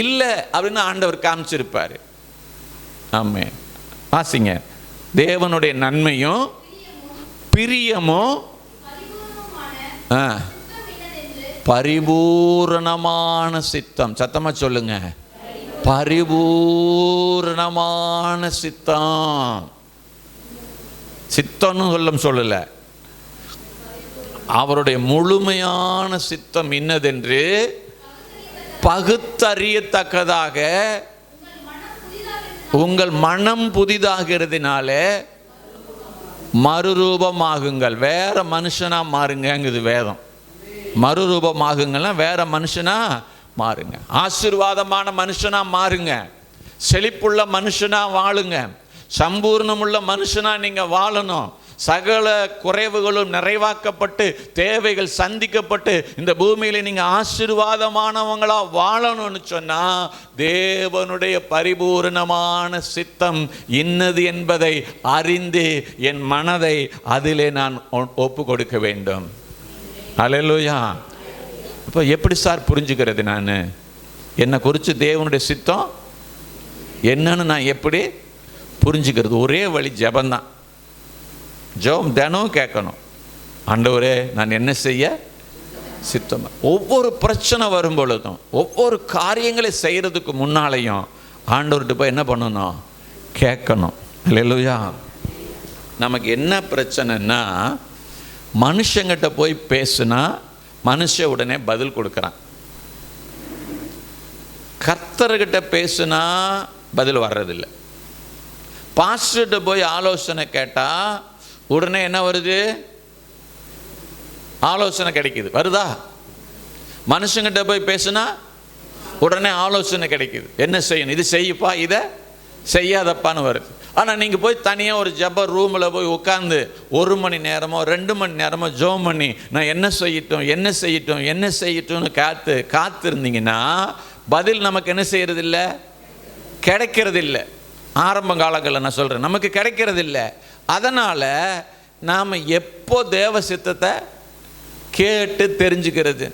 [SPEAKER 1] இல்லை அப்படின்னு ஆண்டவர் காமிச்சிருப்பார். ஆமென். வாசிங்க. தேவனுடைய நன்மையும் பிரியமும் பரிபூரணமான சித்தம். சத்தமா சொல்லுங்க. பரிபூரணமான சித்தம். சித்தம்னு சொல்லல, அவருடைய முழுமையான சித்தம் இன்னதென்று பகுத்தறியத்தக்கதாக உங்கள் மனம் புதிதாகிறதுனால மறுரூபமாகுங்கள். வேற மனுஷனா மாறுங்கங்குது வேதம். மறுரூபமாகுங்கள்னா வேற மனுஷனா மாறுங்க. ஆசீர்வாதமான மனுஷனா மாறுங்க. செழிப்புள்ள மனுஷனா வாழுங்க. சம்பூர்ணமுள்ள மனுஷனா நீங்க வாழணும். சகல குறைவுகளும் நிறைவாக்கப்பட்டு தேவைகள் சந்திக்கப்பட்டு இந்த பூமியில் நீங்கள் ஆசீர்வாதமானவங்களா வாழணும்னு சொன்னால் தேவனுடைய பரிபூரணமான சித்தம் இன்னது என்பதை அறிந்து என் மனதை அதிலே நான் ஒப்பு கொடுக்க வேண்டும். அல்லேலூயா. இப்போ எப்படி சார் புரிஞ்சுக்கிறது? நான் என்னை குறித்து தேவனுடைய சித்தம் என்னன்னு நான் எப்படி புரிஞ்சுக்கிறது? ஒரே வழி ஜெபந்தான். ஜெபம் தினம் கேட்கணும். ஆண்டவரே நான் என்ன செய்ய சித்தமா. ஒவ்வொரு பிரச்சனை வரும் பொழுதும் ஒவ்வொரு காரியங்களை செய்கிறதுக்கு முன்னாலேயும் ஆண்டவர்கிட்ட போய் என்ன பண்ணணும்? கேட்கணும். அல்லேலூயா. நமக்கு என்ன பிரச்சனைன்னா, மனுஷங்கிட்ட போய் பேசுனா மனுஷன் உடனே பதில் கொடுக்குறான். கர்த்தர்கிட்ட பேசுனா பதில் வர்றதில்லை. பாஸ்டர்கிட்ட போய் ஆலோசனை கேட்டால் உடனே என்ன வருது? ஆலோசனை கிடைக்குது. வருதா? மனுஷங்கிட்ட போய் பேசுனா உடனே ஆலோசனை கிடைக்குது. என்ன செய்யணும்? இது செய்யப்பா, இதை செய்யாதப்பான்னு வருது. ஆனால் நீங்கள் போய் தனியாக ஒரு ஜெப ரூமில் போய் உட்காந்து 1 மணி நேரமோ 2 மணி நேரமோ ஜெபம் பண்ணி நான் என்ன செய்யட்டும்னு காத்திருந்தீங்கன்னா பதில் நமக்கு என்ன செய்யறதில்லை? கிடைக்கிறதில்லை. ஆரம்ப காலங்களில் நான் சொல்கிறேன், நமக்கு கிடைக்கிறதில்லை. அதனால் நாம் எப்போ தேவ சித்தத்தை கேட்டு தெரிஞ்சுக்கிறது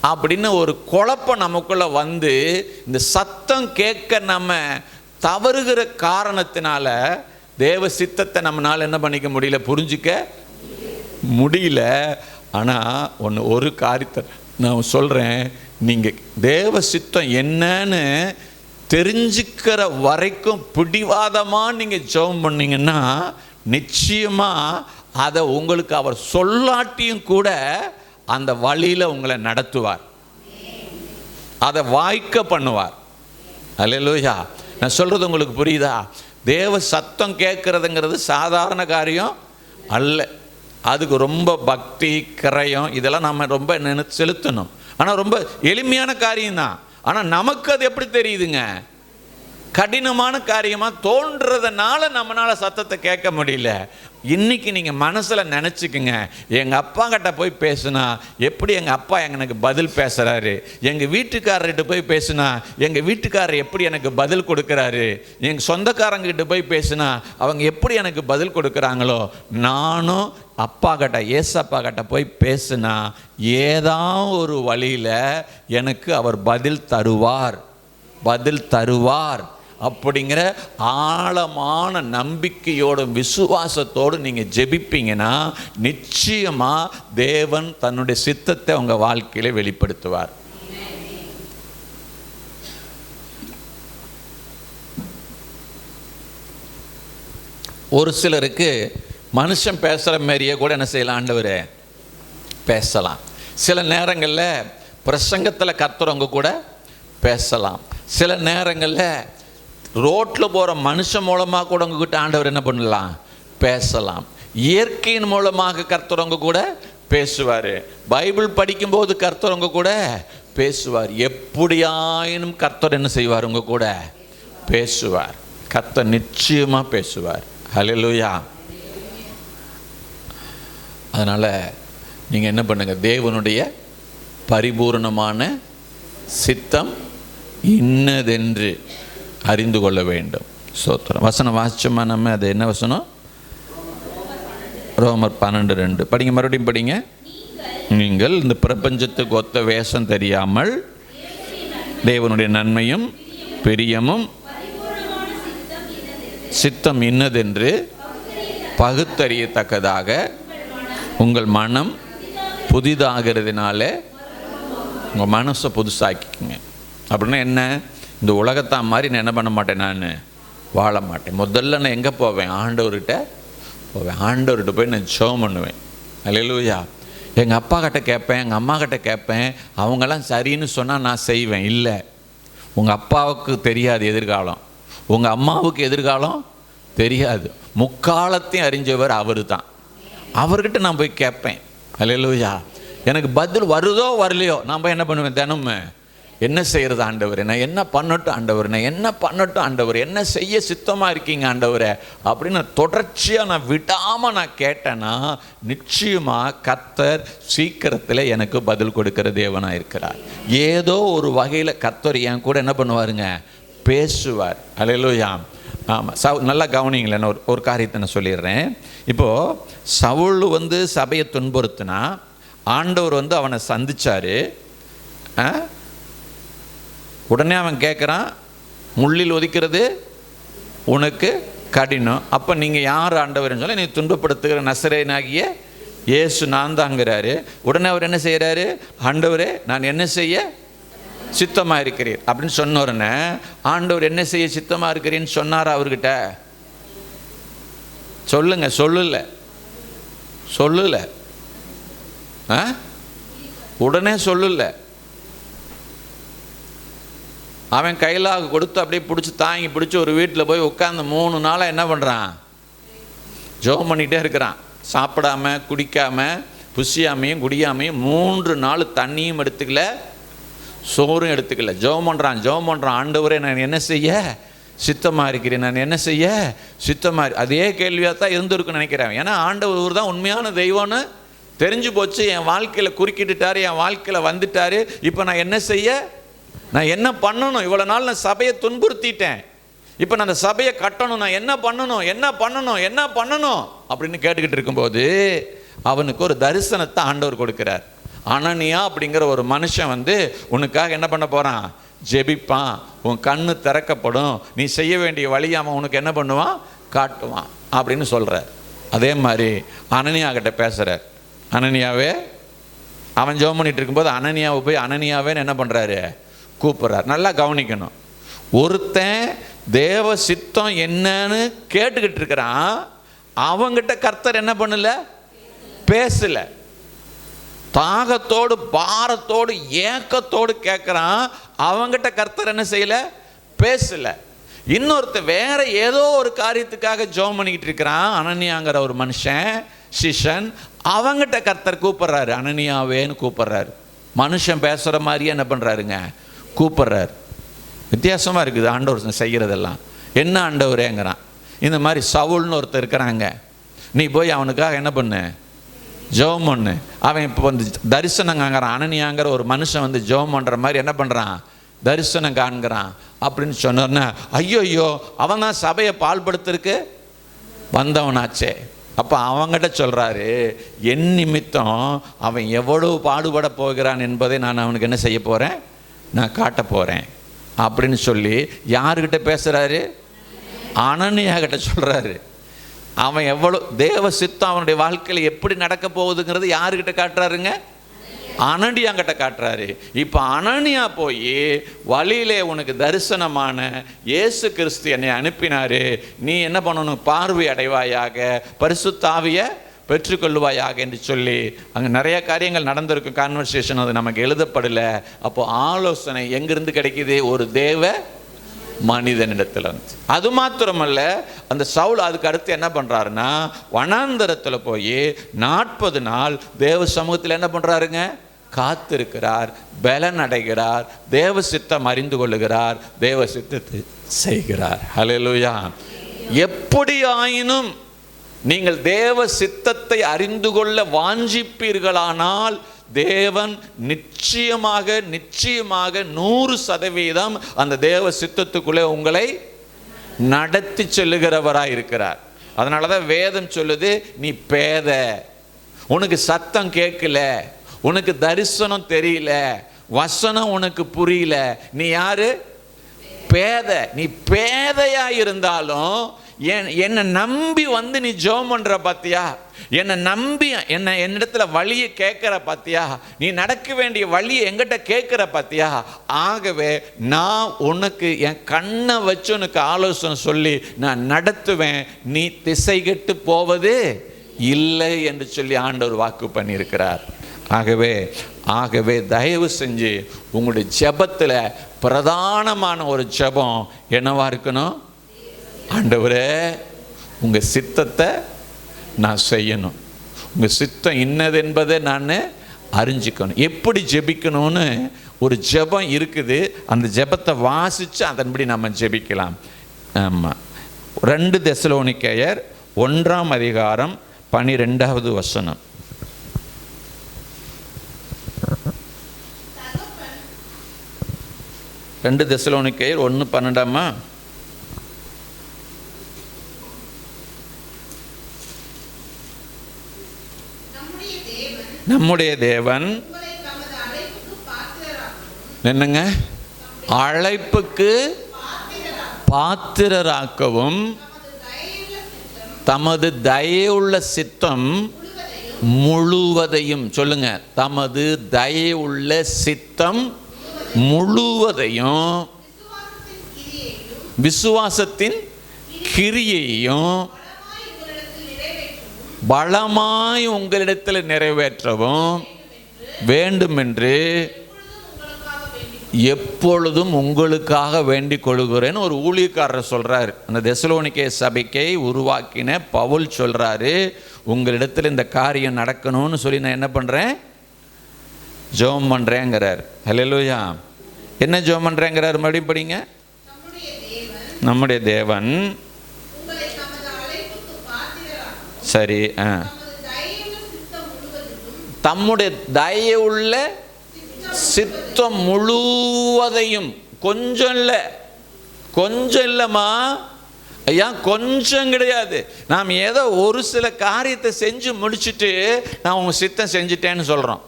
[SPEAKER 1] அப்படின்னு ஒரு குழப்பம் நமக்குள்ளே வந்து இந்த சத்தம் கேட்க நம்ம தவறுகிற காரணத்தினால தேவ சித்தத்தை நம்மளால் என்ன பண்ணிக்க முடியல, புரிஞ்சிக்க முடியல. ஆனால் ஒரு காரியத்தை நான் சொல்கிறேன், நீங்கள் தேவ சித்தம் என்னன்னு தெரிஞ்சுக்கிற வரைக்கும் பிடிவாதமாக நீங்கள் ஜெபம் பண்ணிங்கன்னா நிச்சயமாக அதை உங்களுக்கு அவர் சொல்லாட்டியும் கூட அந்த வழியில் உங்களை நடத்துவார், அதை வாய்க்க பண்ணுவார். அல்லேலூயா. நான் சொல்கிறது உங்களுக்கு புரியுதா? தேவ சத்தம் கேட்குறதுங்கிறது சாதாரண காரியம் அல்ல. அதுக்கு ரொம்ப பக்தி, கிரயம் இதெல்லாம் நம்ம ரொம்ப செலுத்தணும். ஆனால் ரொம்ப எளிமையான காரியம்தான். ஆனால் நமக்கு அது எப்படி தெரியுதுங்க? கடினமான காரியமாக தோன்றதுனால நம்மளால் சத்தத்தை கேட்க முடியல. இன்றைக்கி நீங்கள் மனசில் நினச்சிக்குங்க, எங்கள் அப்பா கிட்ட போய் பேசுனா எப்படி எங்கள் அப்பா எனக்கு பதில் பேசுகிறாரு, எங்கள் வீட்டுக்காரர்கிட்ட போய் பேசுனா எங்கள் வீட்டுக்காரர் எப்படி எனக்கு பதில் கொடுக்குறாரு, எங்கள் சொந்தக்காரங்கிட்ட போய் பேசுனா அவங்க எப்படி எனக்கு பதில் கொடுக்குறாங்களோ நானும் அப்பா கிட்ட, ஏசப்பா கிட்ட போய் பேசுனா ஏதாவது ஒரு வழியில் எனக்கு அவர் பதில் தருவார் அப்படிங்கிற ஆழமான நம்பிக்கையோட விசுவாசத்தோடு நீங்கள் ஜெபிப்பீங்கன்னா நிச்சயமாக தேவன் தன்னுடைய சித்தத்தை உங்கள் வாழ்க்கையில் வெளிப்படுத்துவார். ஒரு சிலருக்கு மனுஷன் பேசுகிற மாதிரியே கூட என்ன செய்யலாம், ஆண்டவரே பேசலாம். சில நேரங்களில் பிரசங்கத்தில் கர்த்தரவங்க கூட பேசலாம். சில நேரங்களில் ரோட்டில் போகிற மனுஷன் மூலமாக கூட உங்ககிட்ட ஆண்டவர் என்ன பண்ணலாம், பேசலாம். இயற்கையின் மூலமாக கர்த்தரவங்க கூட பேசுவார். பைபிள் படிக்கும்போது கர்த்தரவங்க கூட பேசுவார். எப்படியாயினும் கர்த்தர் என்ன செய்வார், உங்க கூட பேசுவார். கர்த்தர் நிச்சயமாக பேசுவார். ஹல்லேலூயா. அதனால் நீங்கள் என்ன பண்ணுங்க, தேவனுடைய பரிபூர்ணமான சித்தம் இன்னதென்று அறிந்து கொள்ள வேண்டும். ஸ்தோத்திரம். வசனம் வாசிச்சோமா நம்ம? அது என்ன வசனம்? ரோமர் 12:2 படிங்க, மறுபடியும் படிங்க. நீங்கள் இந்த பிரபஞ்சத்துக்கு ஒத்த வேஷம் தெரியாமல் தேவனுடைய நன்மையும் பிரியமும் சித்தம் இன்னதென்று பகுத்தறியத்தக்கதாக உங்கள் மனம் புதிதாகிறதுனால உங்கள் மனசை புதுசாக்கிக்குங்க. அப்படின்னா என்ன? இந்த உலகத்தான் மாதிரி நான் என்ன பண்ண மாட்டேன், நான் வாழ மாட்டேன். முதல்ல நான் எங்கே போவேன்? ஆண்டவர்கிட்ட போவேன். ஆண்டவர்கிட்ட போய் நான் ஜெபம் பண்ணுவேன். அல்லேலூயா. எங்கள் அப்பா கிட்ட கேட்பேன், எங்கள் அம்மா கிட்ட கேட்பேன். அவங்கெல்லாம் சரின்னு சொன்னால் நான் செய்வேன். இல்லை, உங்கள் அப்பாவுக்கு தெரியாது எதிர்காலம், உங்கள் அம்மாவுக்கு எதிர்காலம் தெரியாது. முக்காலத்தையும் அறிஞ்சவர் அவர் தான். அவர்கிட்ட நான் போய் கேட்பேன். அல்லேலூயா. எனக்கு பதில் வருதோ வரலையோ நான் போய் என்ன பண்ணுவேன், தினமும் என்ன செய்கிறது ஆண்டவர், நான் என்ன பண்ணட்டும் ஆண்டவர், நான் என்ன பண்ணட்டும் ஆண்டவர், என்ன செய்ய சித்தமாக இருக்கீங்க ஆண்டவரே அப்படின்னு தொடர்ச்சியாக நான் விடாமல் நான் கேட்டேன்னா நிச்சயமாக கர்த்தர் சீக்கிரத்தில் எனக்கு பதில் கொடுக்கிற தேவனாக இருக்கிறார். ஏதோ ஒரு வகையில் கர்த்தர் என் கூட என்ன பண்ணுவாருங்க, பேசுவார். அல்லேலூயா. ஆமாம், நல்லா கவனிங்களேன்னு ஒரு காரியத்தை நான் சொல்லிடுறேன். இப்போது சவுல் சபையை துன்புறுத்தினா ஆண்டவர் அவனை சந்திச்சார். உடனே அவன் கேட்குறான், முள்ளில் ஒதிக்கிறது உனக்கு கடினம். அப்போ நீங்கள் யார் ஆண்டவர்னு சொல்லி, நீ துன்பப்படுத்துகிற நசரேயனாகிய இயேசு நான் தாங்கிறாரு. உடனே அவர் என்ன செய்கிறாரு, ஆண்டவரே நான் என்ன செய்ய சித்தமாக இருக்கிறீர் அப்படின்னு சொன்ன உடனே ஆண்டவர் என்ன செய்ய சித்தமாக இருக்கிறீன்னு சொன்னார் அவர்கிட்ட? சொல்லுங்க, சொல்லல. உடனே சொல்லல. அவன் கையிலாக கொடுத்து அப்படியே பிடிச்சி தாங்கி பிடிச்சி ஒரு வீட்டில் போய் உட்காந்து 3 நாளாக என்ன பண்ணுறான், ஜெபம் பண்ணிகிட்டே இருக்கிறான். சாப்பிடாம குடிக்காமல் புசியாமையும் குடியாமையும் 3 நாள் தண்ணியும் எடுத்துக்கல, சோறும் எடுத்துக்கல. ஜெபம் பண்ணுறான். ஆண்டவரே நான் என்ன செய்ய சித்தமாக இருக்கிறேன், நான் என்ன செய்ய சித்தமாக. அதே கேள்வியாக தான் இருந்திருக்குன்னு நினைக்கிறேன். ஏன்னா ஆண்டவர் தான் உண்மையான தெய்வம்னு தெரிஞ்சு போச்சு. என் வாழ்க்கையில் குறுக்கிட்டுட்டார், என் வாழ்க்கையில் வந்துட்டார். இப்போ நான் என்ன செய்ய, நான் என்ன பண்ணணும்? இவ்வளோ நாள் நான் சபையை துன்புறுத்திட்டேன், இப்போ நான் அந்த சபையை கட்டணும், நான் என்ன பண்ணணும் அப்படின்னு கேட்டுக்கிட்டு இருக்கும்போது அவனுக்கு ஒரு தரிசனத்தை ஆண்டவர் கொடுக்கிறார். அனனியா அப்படிங்கிற ஒரு மனுஷன் உனக்காக என்ன பண்ண போகிறான், ஜெபிப்பான், உன் கண்ணு திறக்கப்படும், நீ செய்ய வேண்டிய வழியை அவன் உனக்கு என்ன பண்ணுவான், காட்டுவான் அப்படின்னு சொல்கிறார். அதே மாதிரி அனனியா கிட்ட பேசுகிறார். அனனியாவே, அவன் ஜெபம் பண்ணிட்டு இருக்கும்போது அனனியாவை போய் அனனியாவேன்னு என்ன பண்ணுறாரு, கூப்பிட்றார். நல்லா கவனிக்கணும். ஒருத்தன் தேவ சித்தம் என்னன்னு கேட்டுக்கிட்டு இருக்கிறான், அவங்கிட்ட கர்த்தர் என்ன பண்ணல, பேசல. தாகத்தோடு பாரத்தோடு ஏக்கத்தோடு கேட்குறான், அவங்கிட்ட கர்த்தர் என்ன செய்யல, பேசல. இன்னொருத்த வேற ஏதோ ஒரு காரியத்துக்காக ஜெபம் பண்ணிக்கிட்டு இருக்கிறான், அனனியாங்கிற ஒரு மனுஷன் சிஷன், அவங்கிட்ட கர்த்தர் கூப்பிட்றாரு, அனனியாவேன்னு கூப்பிட்றாரு. மனுஷன் பேசுகிற மாதிரியே என்ன பண்ணுறாருங்க, கூப்பிட்றாரு. வித்தியாசமாக இருக்குது ஆண்டவர் செய்கிறதெல்லாம். என்ன ஆண்டவரேங்கிறான். இந்த மாதிரி சவுல்னு ஒருத்தர் இருக்கிறாங்க, நீ போய் அவனுக்காக என்ன பண்ணு, ஜெபம் பண்ணு. அவன் இப்போ தரிசனம் காண்கிறான். அனனியாங்கிற ஒரு மனுஷன் ஜெபம் பண்ணுற மாதிரி என்ன பண்ணுறான், தரிசனம் காண்கிறான். அப்படின்னு சொன்னோன்னா ஐயோ அவன் தான் சபையை பால்படுத்துறதுக்கு வந்தவனாச்சே அப்போ அவங்ககிட்ட சொல்கிறாரு, என் நிமித்தம் அவன் எவ்வளவு பாடுபட போகிறான் என்பதை நான் அவனுக்கு என்ன செய்ய போகிறேன், நான் காட்ட போகிறேன் அப்படின்னு சொல்லி யாருக்கிட்ட பேசுகிறாரு, அனனியா கிட்ட சொல்கிறாரு. அவன் எவ்வளோ தேவ சித்தம் அவனுடைய வாழ்க்கையில் எப்படி நடக்க போகுதுங்கிறது யாருக்கிட்ட காட்டுறாருங்க, அனனியாங்கிட்ட காட்டுறாரு. இப்போ அனனியா போய் வழியிலே உனக்கு தரிசனமான இயேசு கிறிஸ்து என்னை அனுப்பினாரு, நீ என்ன பண்ணணும், பார்வை அடைவாயாக, பரிசுத்த ஆவியை பெற்றுக்கொள்வாயாக என்று சொல்லி அங்கே நிறைய காரியங்கள் நடந்திருக்கும். கான்வர்சேஷன் அது நமக்கு எழுதப்படலை. அப்போ ஆலோசனை எங்கிருந்து கிடைக்கிது, ஒரு தேவ மனிதனிடத்தில். அது மாத்திரமல்ல, அந்த சவுல் அதுக்கு அடுத்து என்ன பண்ணுறாருன்னா, வனாந்தரத்தில் போய் 40 நாள் தேவ சமூகத்தில் என்ன பண்ணுறாருங்க, காத்திருக்கிறார், பலன் அடைகிறார், தேவ சித்தம் அறிந்து கொள்ளுகிறார், தேவ சித்தத்தை செய்கிறார். ஹல்லேலூயா. எப்படி ஆயினும் நீங்கள் தேவ சித்தத்தை அறிந்து கொள்ள வாஞ்சிப்பீர்களானால் தேவன் நிச்சயமாக 100% அந்த தேவ சித்தத்துக்குள்ளே உங்களை நடத்தி செல்லுகிறவராக இருக்கிறார். அதனால தான் வேதம் சொல்லுது, நீ பேத, உனக்கு சத்தம் கேட்கல, உனக்கு தரிசனம் தெரியல, வசனம் உனக்கு புரியல, நீ யாரு, பேத. நீ பேதையா இருந்தாலும் என்னை நம்பி வந்து நீ ஜெபம் பண்ற பாத்தியா, என்னை நம்பி என்னிடத்துல வழியை கேட்கிற பாத்தியா, நீ நடக்க வேண்டிய வழியை எங்கிட்ட கேட்கிற பாத்தியா, ஆகவே நான் உனக்கு என் கண்ணை வச்சு உனக்கு ஆலோசனை சொல்லி நான் நடத்துவேன், நீ திசை கெட்டு போவது இல்லை என்று சொல்லி ஆண்டவர் வாக்கு பண்ணியிருக்கிறார். ஆகவே தயவு செஞ்சு உங்களுடைய ஜெபத்தில் பிரதானமான ஒரு ஜெபம் என்னவா இருக்கணும், ஆண்டவரே உங்கள் சித்தத்தை நான் செய்யணும், உங்கள் சித்தம் இன்னது என்பதை நான் அறிஞ்சிக்கணும். எப்படி ஜெபிக்கணும்னு ஒரு ஜெபம் இருக்குது. அந்த ஜெபத்தை வாசித்து அதன்படி நம்ம ஜெபிக்கலாம். ஆமாம். 2 தெசலோனிக்கேயர் 1ஆம் அதிகாரம் 12வது வசனம். 2 தெசலோனிக்கேயர் 1:12. நம்முடைய தேவன் என்னங்க, அழைப்புக்கு பாத்திரராக்கவும் தமது தயவுள்ள சித்தம் முழுவதையும், சொல்லுங்க, தமது தயவுள்ள சித்தம் முழுவதையும், விசுவாசத்தின் கிரியையும் பலமாய் உங்களிடத்தில் நிறைவேற்றவும் வேண்டுமென்று எப்பொழுதும் உங்களுக்காக வேண்டிக் கொள்கிறேன்னு ஒரு ஊழியக்காரர் சொல்றாரு. அந்த தெசலோனிக்கே சபைக்கை உருவாக்கின பவுல் சொல்றாரு, உங்களிடத்தில் இந்த காரியம் நடக்கணும்னு சொல்லி நான் என்ன பண்றேன், ஜெபம் பண்றேங்கிறார். ஹல்லேலூயா. என்ன ஜெபம் பண்றேங்கிறார், மறுபடியும் படிங்க. நம்முடைய தேவன், சரி, தம்முடைய தயவுள்ள சித்தம் முழுவதையும், கொஞ்சம் இல்லை, கொஞ்சம் இல்லைம்மா ஐயா, கொஞ்சம் கிடையாது. நாம் ஏதோ ஒரு சில காரியத்தை செஞ்சு முடிச்சுட்டு நான் உங்க சித்தம் செஞ்சுட்டேன்னு சொல்கிறோம்.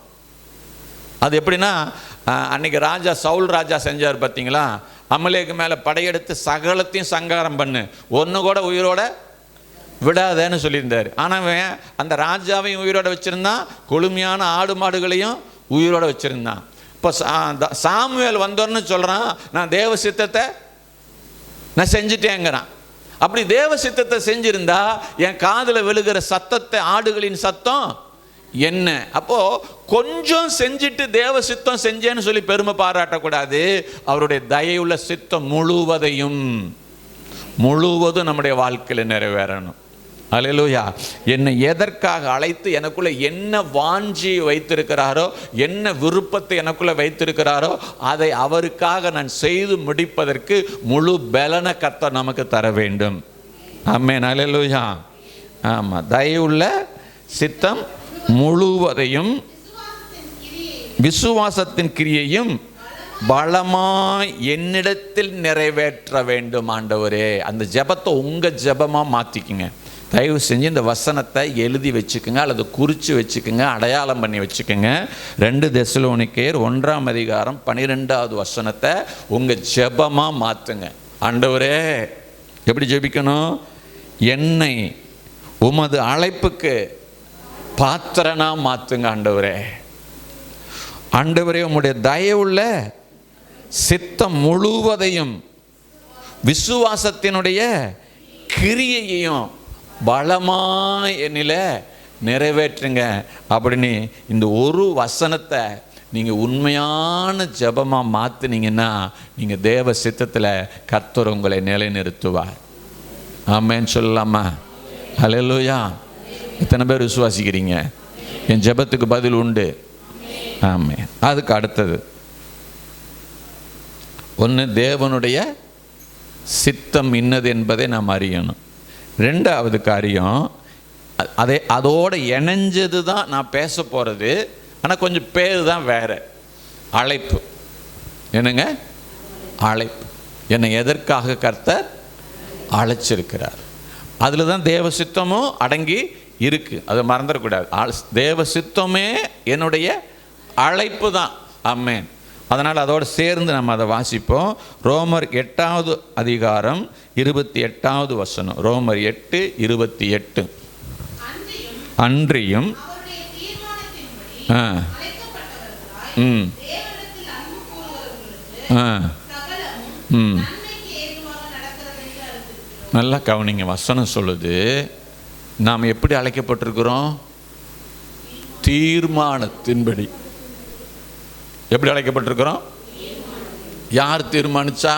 [SPEAKER 1] அது எப்படின்னா, அன்னைக்கு சவுல் ராஜா செஞ்சார் பார்த்தீங்களா, அமலேக்கு மேலே படையெடுத்து சகலத்தையும் சங்காரம் பண்ணு, ஒன்று கூட உயிரோட விடாதேன்னு சொல்லியிருந்தார். ஆனால் அந்த ராஜாவையும் உயிரோட வச்சுருந்தான், கொழுமையான ஆடு மாடுகளையும் உயிரோட வச்சுருந்தான். இப்போ சாமுவேல் வந்தோன்னு சொல்கிறான், நான் தேவ சித்தத்தை நான் செஞ்சுட்டேங்கிறான். அப்படி தேவ சித்தத்தை செஞ்சிருந்தா என் காதில் விழுகிற சத்தத்தை, ஆடுகளின் சத்தம் என்ன? அப்போ கொஞ்சம் செஞ்சுட்டு தேவ சித்தம் செஞ்சேன்னு சொல்லி பெருமை பாராட்டக்கூடாது. அவருடைய தயவுள்ள சித்தம் முழுவதும் நம்முடைய வாழ்க்கையில் நிறைவேறணும். அல்லேலூயா. என்னை எதற்காக அழைத்து எனக்குள்ள என்ன வாஞ்சி வைத்திருக்கிறாரோ, என்ன விருப்பத்தை எனக்குள்ள வைத்திருக்கிறாரோ, அதை அவருக்காக நான் செய்து முடிப்பதற்கு முழு பலன கர்த்தர் நமக்கு தர வேண்டும். ஆமென். அல்லேலூயா. ஆமாம். தயவுள்ள சித்தம் முழுவதையும், விசுவாசத்தின் கிரியையும் பலமாய் என்னிடத்தில் நிறைவேற்ற வேண்டும். ஆண்டவரே, அந்த ஜெபத்தை உங்க ஜெபமா மாத்திக்குங்க. தயவு செஞ்சு இந்த வசனத்தை எழுதி வச்சுக்கோங்க, அல்லது குறித்து வச்சுக்கோங்க, அடையாளம் பண்ணி வச்சுக்கோங்க. 2 தெசலோனிக்கேயர் 1ஆம் அதிகாரம் 12வது வசனத்தை உங்கள் ஜெபமாக மாற்றுங்க. ஆண்டவரே, எப்படி ஜெபிக்கணும்? என்னை உமது அழைப்புக்கு பாத்திரனா மாற்றுங்க ஆண்டவரே. ஆண்டவரே, உம்முடைய தயவுள்ள சித்தம் முழுவதையும் விசுவாசத்தினுடைய கிரியையையும் பலமாய் என்னில நிறைவேற்றுங்க அப்படின்னு இந்த ஒரு வசனத்தை நீங்கள் உண்மையான ஜெபமாக மாற்றினீங்கன்னா நீங்கள் தேவ சித்தத்தில் கர்த்தர் உங்களை நிலைநிறுத்துவார். ஆமென் சொல்லலாமா? ஹல்லேலூயா. எத்தனை பேர் விசுவாசிக்கிறீங்க? என் ஜெபத்துக்கு பதில் உண்டு. ஆமென். அதுக்கு அடுத்தது ஒன்று, தேவனுடைய சித்தம் இன்னது என்பதை நாம் அறியணும். 2வது காரியம், அதோட இணைஞ்சது தான் நான் பேச போகிறது. ஆனால் கொஞ்சம் பேர் தான் வேறு. அழைப்பு. என்னங்க? அழைப்பு. என்னை எதற்காக கர்த்தர் அழைச்சிருக்கிறார், அதில் தான் தேவ சித்தமும் அடங்கி இருக்குது. அதை மறந்துடக்கூடாது. தேவ சித்தமே என்னுடைய அழைப்பு தான். ஆமென். அதனால் அதோடு சேர்ந்து நம்ம அதை வாசிப்போம். ரோமர் 8வது அதிகாரம் 28வது வசனம். ரோமர் 8:28. அன்றியும் நல்லா கவனிங்க. வசனம் சொல்லுது, நாம் எப்படி அழைக்கப்பட்டிருக்கிறோம்? தீர்மானத்தின்படி. எப்படி அழைக்கப்பட்டிருக்கிறோம்? யார் தீர்மானிச்சா?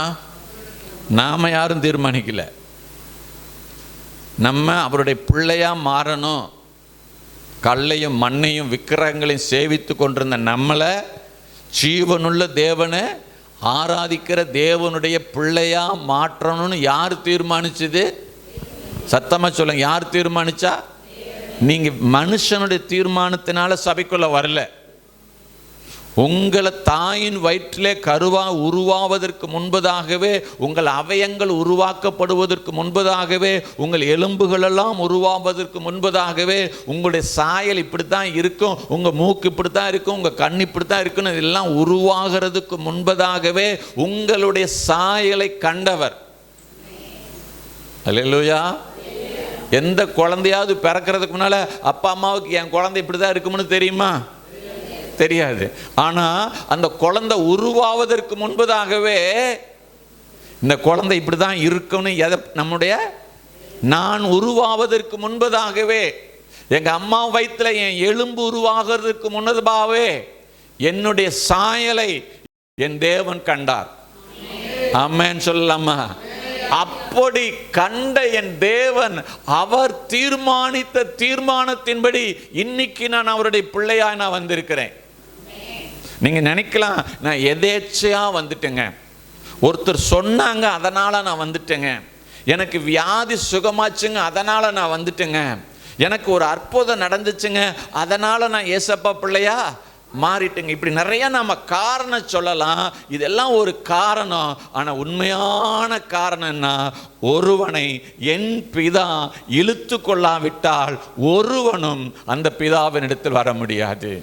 [SPEAKER 1] நாம் யாரும் தீர்மானிக்கல. நம்ம அவருடைய பிள்ளையாக மாறணும். கல்லையும் மண்ணையும் விக்கிரகங்களையும் சேவித்து கொண்டிருந்த நம்மளை ஜீவனுள்ள தேவனை ஆராதிக்கிற தேவனுடைய பிள்ளையாக மாற்றணும்னு யார் தீர்மானிச்சது? சத்தமாக சொல்லுங்க. யார் தீர்மானிச்சா? நீங்கள் மனுஷனுடைய தீர்மானத்தினால சபைக்குள்ள வரல. உங்களை தாயின் வயிற்றிலே கருவா உருவாவதற்கு முன்பதாகவே, உங்கள் அவயங்கள் உருவாக்கப்படுவதற்கு முன்பதாகவே, உங்கள் எலும்புகளெல்லாம் உருவாவதற்கு முன்பதாகவே, உங்களுடைய சாயல் இப்படி தான் இருக்கும், உங்கள் மூக்கு இப்படி தான் இருக்கும், உங்கள் கண் இப்படி தான் இருக்குன்னு இதெல்லாம் உருவாகிறதுக்கு முன்பதாகவே உங்களுடைய சாயலை கண்டவர். அல்லேலூயா. எந்த குழந்தையாவது பிறக்கிறதுக்கு முன்னால் அப்பா அம்மாவுக்கு என் குழந்தை இப்படி தான் இருக்கும்னு தெரியுமா? தெரியாது. ஆனால் அந்த குழந்தை உருவாவதற்கு முன்பதாகவே இந்த குழந்தை இப்படி தான் இருக்குன்னு நம்முடைய நான் உருவாவதற்கு முன்பதாகவே, எங்கள் அம்மா வயிற்றில் என் எலும்பு உருவாகிறதுக்கு முன்னதாகவே என்னுடைய சாயலை என் தேவன் கண்டார். ஆமென் சொல்லலாமா? அப்படி கண்ட என் தேவன், அவர் தீர்மானித்த தீர்மானத்தின்படி இன்னைக்கு நான் அவருடைய பிள்ளையாய் நான் வந்திருக்கிறேன். நீங்க நினைக்கலாம், நான் எதேச்சையா வந்துட்டேங்க, ஒருத்தர் சொன்னாங்க அதனால நான் வந்துட்டேங்க, எனக்கு வியாதி சுகமாச்சுங்க அதனால நான் வந்துட்டேங்க, எனக்கு ஒரு அற்புதம் நடந்துச்சுங்க அதனால நான் ஏசப்பா பிள்ளையா மாறிட்டுங்க. இப்படி நிறைய நம்ம காரணம் சொல்லலாம். இதெல்லாம் ஒரு காரணம். ஆனால் உண்மையான காரணம்னா, ஒருவனை என் பிதா இழுத்து கொள்ளாவிட்டால் ஒருவனும் அந்த பிதாவினிடத்தில் வர முடியாது.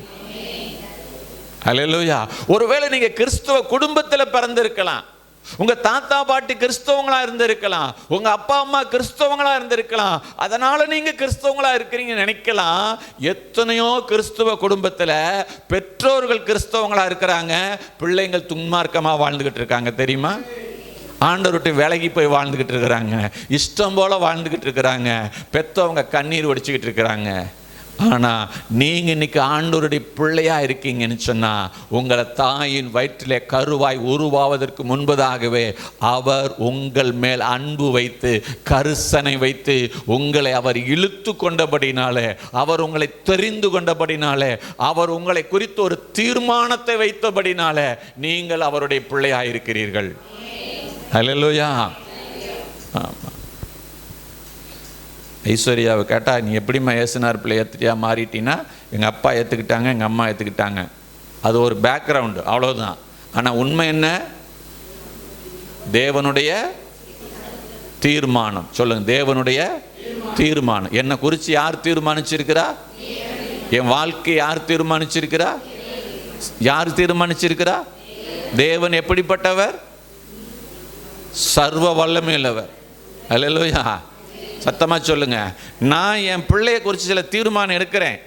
[SPEAKER 1] அல்லேலூயா. ஒருவேளை நீங்க கிறிஸ்துவ குடும்பத்தில் பிறந்திருக்கலாம், உங்க தாத்தா பாட்டி கிறிஸ்தவங்களா இருந்திருக்கலாம், உங்க அப்பா அம்மா கிறிஸ்தவங்களா இருந்திருக்கலாம், அதனால நீங்க கிறிஸ்தவங்களா இருக்கிறீங்க நினைக்கலாம். எத்தனையோ கிறிஸ்துவ குடும்பத்தில் பெற்றோர்கள் கிறிஸ்தவங்களா இருக்கிறாங்க, பிள்ளைங்கள் துன்மார்க்கமா வாழ்ந்துகிட்டு இருக்காங்க. தெரியுமா? ஆண்டவர்கிட்ட விலகி போய் வாழ்ந்துகிட்டு இருக்கிறாங்க, இஷ்டம் போல வாழ்ந்துகிட்டு இருக்கிறாங்க, பெற்றவங்க கண்ணீர் வடிச்சுக்கிட்டு இருக்கிறாங்க. ஆனால் நீங்கள் இன்னைக்கு ஆண்டவருடைய பிள்ளையாக இருக்கீங்கன்னு சொன்னால், உங்களை தாயின் வயிற்றிலே கருவாய் உருவாவதற்கு முன்பதாகவே அவர் உங்கள் மேல் அன்பு வைத்து கரிசனை வைத்து உங்களை அவர் இழுத்து கொண்டபடினாலே, அவர் உங்களை தெரிந்து கொண்டபடினாலே, அவர் உங்களை குறித்து ஒரு தீர்மானத்தை வைத்தபடினாலே நீங்கள் அவருடைய பிள்ளையாக இருக்கிறீர்கள். அல்லேலூயா. ஆமாம். ஐஸ்வர்யாவை கேட்டால், நீ எப்படிம்மா ஏசுனார் பிள்ளை ஏற்றுட்டியா மாறிட்டின்னா, எங்கள் அப்பா ஏற்றுக்கிட்டாங்க, எங்கள் அம்மா ஏற்றுக்கிட்டாங்க. அது ஒரு பேக்ரவுண்டு, அவ்வளோதான். ஆனால் உண்மை என்ன? தேவனுடைய தீர்மானம். சொல்லுங்க, தேவனுடைய தீர்மானம். என்னை குறித்து யார் தீர்மானிச்சிருக்கிறா? என் வாழ்க்கை யார் தீர்மானிச்சிருக்கிறா? யார் தீர்மானிச்சிருக்கிறா? தேவன். எப்படிப்பட்டவர்? சர்வ வல்லமையுள்ளவர். அல்லேலூயா. சத்தமா சொல்லுங்க. நான் என் பிள்ளைய குறித்து சில தீர்மானம் எடுக்கிறேன்,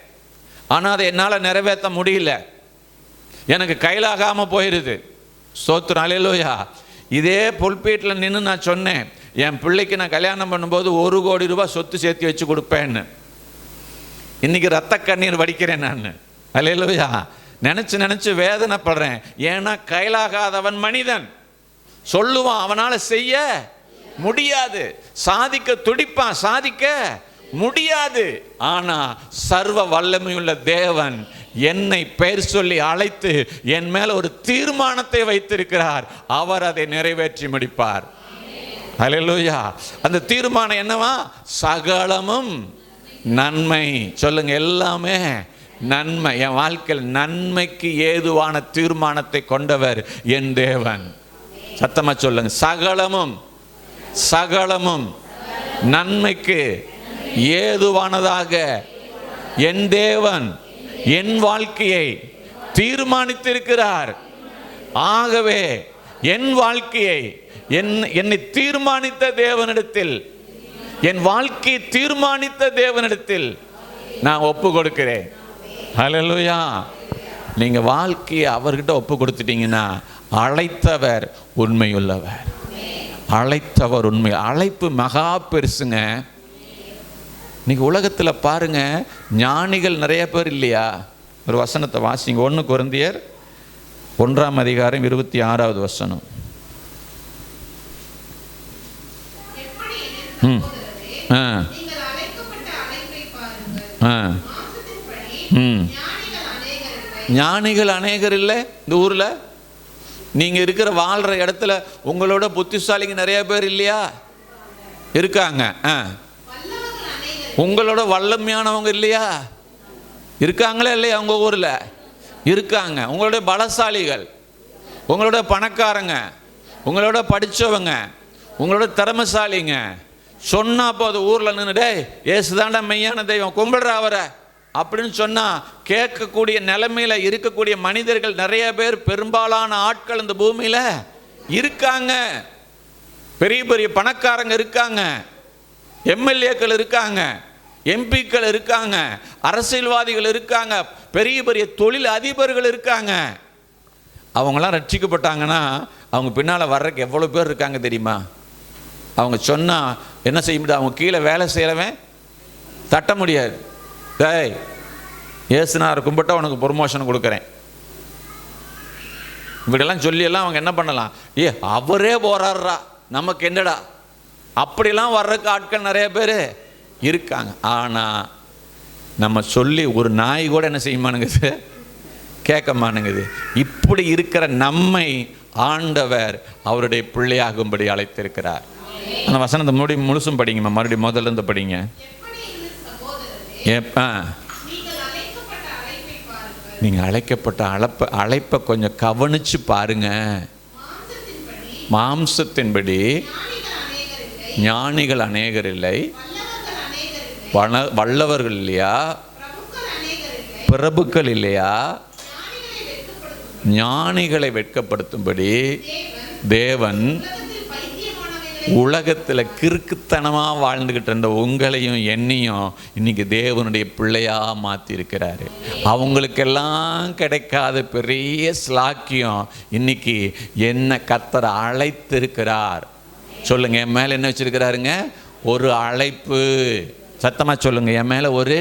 [SPEAKER 1] ஆனால் அதை என்னால் நிறைவேற்ற முடியல, எனக்கு கையிலாகாமல் போயிடுது. ஸ்தோத்திரம். அல்லேலூயா. இதே புல்பீட்டில் நின்று நான் சொன்னேன், என் பிள்ளைக்கு நான் கல்யாணம் பண்ணும்போது 1 கோடி ரூபாய் சொத்து சேர்த்து வச்சு கொடுப்பேன்னு. இன்னைக்கு ரத்த கண்ணீர் வடிக்கிறேன் நான். அல்லேலூயா. நினச்சி வேதனைப்படுறேன். ஏன்னா கையிலாகாதவன் மனிதன். சொல்லுவான், அவனால் செய்ய முடியாது. சாதிக்க துடிப்பான், சாதிக்க முடியாது. ஆனா சர்வ வல்லமையுள்ள தேவன் என்னை பெயர் சொல்லி அழைத்து என் மேல ஒரு தீர்மானத்தை வைத்திருக்கிறார். அவர் அதை நிறைவேற்றி முடிப்பார். அல்லேலூயா. அந்த தீர்மானம் என்னவா? சகலமும் நன்மை. சொல்லுங்க, எல்லாமே நன்மை. என் வாழ்க்கையில் நன்மைக்கு ஏதுவான தீர்மானத்தை கொண்டவர் என் தேவன். சத்தமா சொல்லுங்க. சகலமும் சகலமும் நன்மைக்கு ஏதுவானதாக என் தேவன் என் வாழ்க்கையை தீர்மானித்திருக்கிறார். ஆகவே என் வாழ்க்கையை என்னை தீர்மானித்த தேவனிடத்தில், என் வாழ்க்கையை தீர்மானித்த தேவனிடத்தில் நான் ஒப்பு கொடுக்கிறேன். ஹல்லேலூயா. நீங்க வாழ்க்கையை அவர்கிட்ட ஒப்பு கொடுத்துட்டீங்கன்னா அழைத்தவர் உண்மையுள்ளவர். அழைத்தவர் உண்மை. அழைப்பு மகா பெருசுங்க. இன்னைக்கு உலகத்தில் பாருங்க, ஞானிகள் நிறைய பேர் இல்லையா? ஒரு வசனத்தை வாசிங்க. 1 கொரிந்தியர் 1ஆம் அதிகாரம் 26வது வசனம். ஞானிகள் அநேகர் இல்லை இந்த ஊரில். நீங்க இருக்கிற வாழ்ற இடத்துல உங்களோட புத்திசாலிங்க நிறைய பேர் இல்லையா? இருக்காங்க. உங்களோட வல்லமையானவங்க இல்லையா? இருக்காங்களா இல்லையா? உங்க ஊர்ல இருக்காங்க. உங்களோட பலசாலிகள், உங்களோட பணக்காரங்க, உங்களோட படிச்சவங்க, உங்களோட திறமைசாலிங்க சொன்னா போது ஊர்ல நின்றுடே ஏசுதாண்டா மெய்யான தெய்வம், கும்பிடுறா அவரை அப்படின்னு சொன்னா கேட்கக்கூடிய நிலைமையில இருக்கக்கூடிய மனிதர்கள் நிறைய பேர், பெரும்பாலான ஆட்கள் இந்த பூமியில இருக்காங்க. பெரிய பெரிய பணக்காரங்க இருக்காங்க, எம்எல்ஏக்கள் இருக்காங்க, எம்பிக்கள் இருக்காங்க, அரசியல்வாதிகள் இருக்காங்க, பெரிய பெரிய தொழில் அதிபர்கள் இருக்காங்க. அவங்களாம் ரட்சிக்கப்பட்டாங்கன்னா அவங்க பின்னால் வர்றதுக்கு எவ்வளோ பேர் இருக்காங்க தெரியுமா? அவங்க சொன்னால் என்ன செய்ய முடியாது? அவங்க கீழே வேலை செய்கிறவன் தட்ட முடியாது. டேய் ஏசுனார் கும்பிட்டா உனக்கு ப்ரொமோஷன் கொடுக்குறேன் இப்படிலாம் சொல்லியெல்லாம் அவங்க என்ன பண்ணலாம்? அவரே போறாருடா நமக்கு என்னடா, அப்படிலாம் வர்றதுக்கு ஆட்கள் நிறைய பேர் இருக்காங்க. ஆனால் நம்ம சொல்லி ஒரு நாய் கூட என்ன செய்யுமானுங்குது? கேட்க மானுங்குது. இப்படி இருக்கிற நம்மை ஆண்டவர் அவருடைய பிள்ளையாகும்படி அழைத்திருக்கிறார். அந்த வசனத்தை முழுசும் படிங்க, மறுபடியும் முதல்ல இருந்து படிங்க. நீங்க அழைக்கப்பட்ட அழைப்பை கொஞ்சம் கவனிச்சு பாருங்க. மாம்சத்தின்படி ஞானிகள் அநேகர் இல்லை, வல்லவர்கள் இல்லையா, பிரபுக்கள் இல்லையா, ஞானிகளை வெட்கப்படுத்தும்படி தேவன் உலகத்தில் கிறுக்குத்தனமாக வாழ்ந்துக்கிட்டு இருந்த உங்களையும் என்னையும் இன்னைக்கு தேவனுடைய பிள்ளையாக மாற்றிருக்கிறாரு. அவங்களுக்கெல்லாம் கிடைக்காத பெரிய ஸ்லாக்கியம் இன்னைக்கு என்ன கர்த்தர் அழைத்திருக்கிறார். சொல்லுங்க, என் மேலே என்ன வச்சிருக்கிறாருங்க? ஒரு அழைப்பு. சத்தமாக சொல்லுங்க, என் மேலே ஒரு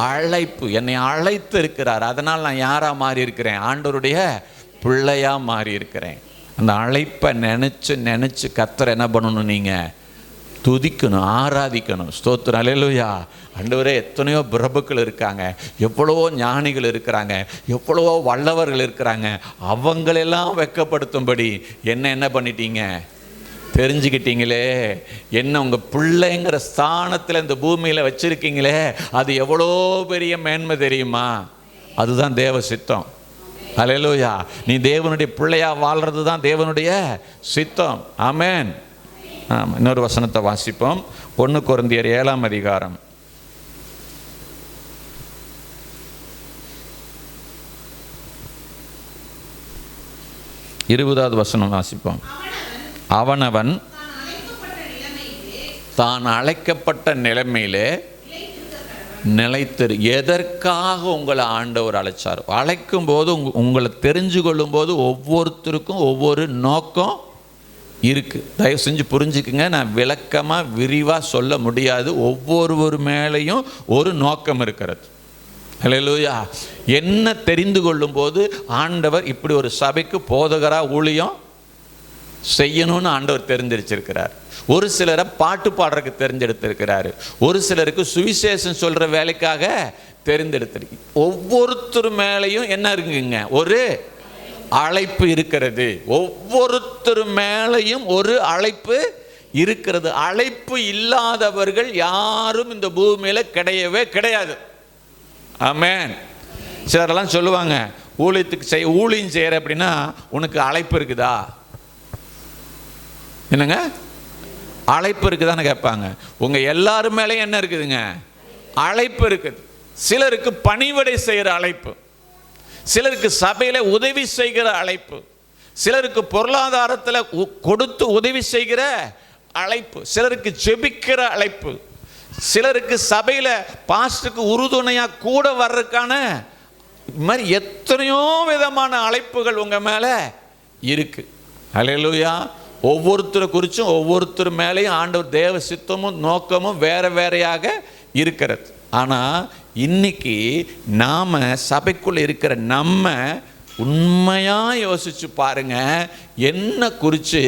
[SPEAKER 1] அழைப்பு. என்னை அழைத்து இருக்கிறார். அதனால் நான் யாராக மாறி இருக்கிறேன்? ஆண்டவருடைய பிள்ளையாக மாறி இருக்கிறேன். அந்த அழைப்பை நினச்சி கர்த்தரை என்ன பண்ணணும்? நீங்கள் துதிக்கணும், ஆராதிக்கணும். ஸ்தோத்திரம். அல்லேலூயா. ஆண்டவரே, எத்தனையோ பிரபுக்கள் இருக்காங்க, எவ்வளவோ ஞானிகள் இருக்கிறாங்க, எவ்வளவோ வல்லவர்கள் இருக்கிறாங்க. அவங்களெல்லாம் வெட்கப்படுத்தும்படி என்ன பண்ணிட்டீங்க? தெரிஞ்சுக்கிட்டீங்களே. என்ன உங்கள் பிள்ளைங்கிற ஸ்தானத்தில் இந்த பூமியில் வச்சுருக்கீங்களே, அது எவ்வளோ பெரிய மேன்மை தெரியுமா? அதுதான் தேவ சித்தம். அல்லேலூயா. நீ தேவனுடைய பிள்ளையா வாழ்றது தான் தேவனுடைய சித்தம். ஆமென். ஆமாம், இன்னொரு வசனத்தை வாசிப்போம். 1 கொரிந்தியர் 7ஆம் அதிகாரம் 20வது வசனம் வாசிப்போம். அவனவன் தான் அழைக்கப்பட்ட நிலைமையிலே நிலைத்திரு. எதற்காக உங்களை ஆண்டவர் அழைச்சார்? அழைக்கும் போது உங்களை தெரிஞ்சு கொள்ளும் போது ஒவ்வொருத்தருக்கும் ஒவ்வொரு நோக்கம் இருக்குது. தயவு செஞ்சு புரிஞ்சுக்குங்க. நான் விளக்கமாக விரிவாக சொல்ல முடியாது. ஒவ்வொருவர் மேலேயும் ஒரு நோக்கம் இருக்கிறது. ஹல்லேலூயா. என்ன தெரிந்து கொள்ளும் போது ஆண்டவர் இப்படி ஒரு சபைக்கு போதகராக ஊழியம் செய்யணும்னு ஆண்டவர் தெரிஞ்சிருச்சிருக்கிறார். ஒரு சிலரை பாட்டு பாடுறதுக்கு தெரிஞ்செடுத்திருக்கிறாரு. ஒரு சிலருக்கு சுவிசேஷம் சொல்கிற வேலைக்காக தெரிந்தெடுத்திருக்கு. ஒவ்வொருத்தர் மேலேயும் என்ன இருக்குங்க? ஒரு அழைப்பு இருக்கிறது. ஒவ்வொருத்தர் மேலேயும் ஒரு அழைப்பு இருக்கிறது. அழைப்பு இல்லாதவர்கள் யாரும் இந்த பூமியில் கிடையவே கிடையாது. ஆமென். சிலரெல்லாம் சொல்லுவாங்க, ஊழியம் செய்கிற அப்படின்னா உனக்கு அழைப்பு இருக்குதா? என்னங்க அழைப்பு இருக்குதான்னு கேட்பாங்க. உங்கள் எல்லாரும் மேலேயும் என்ன இருக்குதுங்க? அழைப்பு இருக்குது. சிலருக்கு பணிவிடை செய்கிற அழைப்பு, சிலருக்கு சபையில் உதவி செய்கிற அழைப்பு, சிலருக்கு பொருளாதாரத்தில் கொடுத்து உதவி செய்கிற அழைப்பு, சிலருக்கு ஜெபிக்கிற அழைப்பு, சிலருக்கு சபையில் பாஸ்டருக்கு உறுதுணையாக கூட வர்றதுக்கான மாதிரி எத்தனையோ விதமான அழைப்புகள் உங்கள் மேலே இருக்கு. ஹல்லேலூயா. ஒவ்வொருத்தரை குறித்தும் ஒவ்வொருத்தர் மேலேயும் ஆண்டவர் தேவ சித்தமும் நோக்கமும் வேற வேறையாக இருக்கிறது. ஆனால் இன்னைக்கு நாம் சபைக்குள்ளே இருக்கிற நம்ம உண்மையாக யோசிச்சு பாருங்க, என்ன குறித்து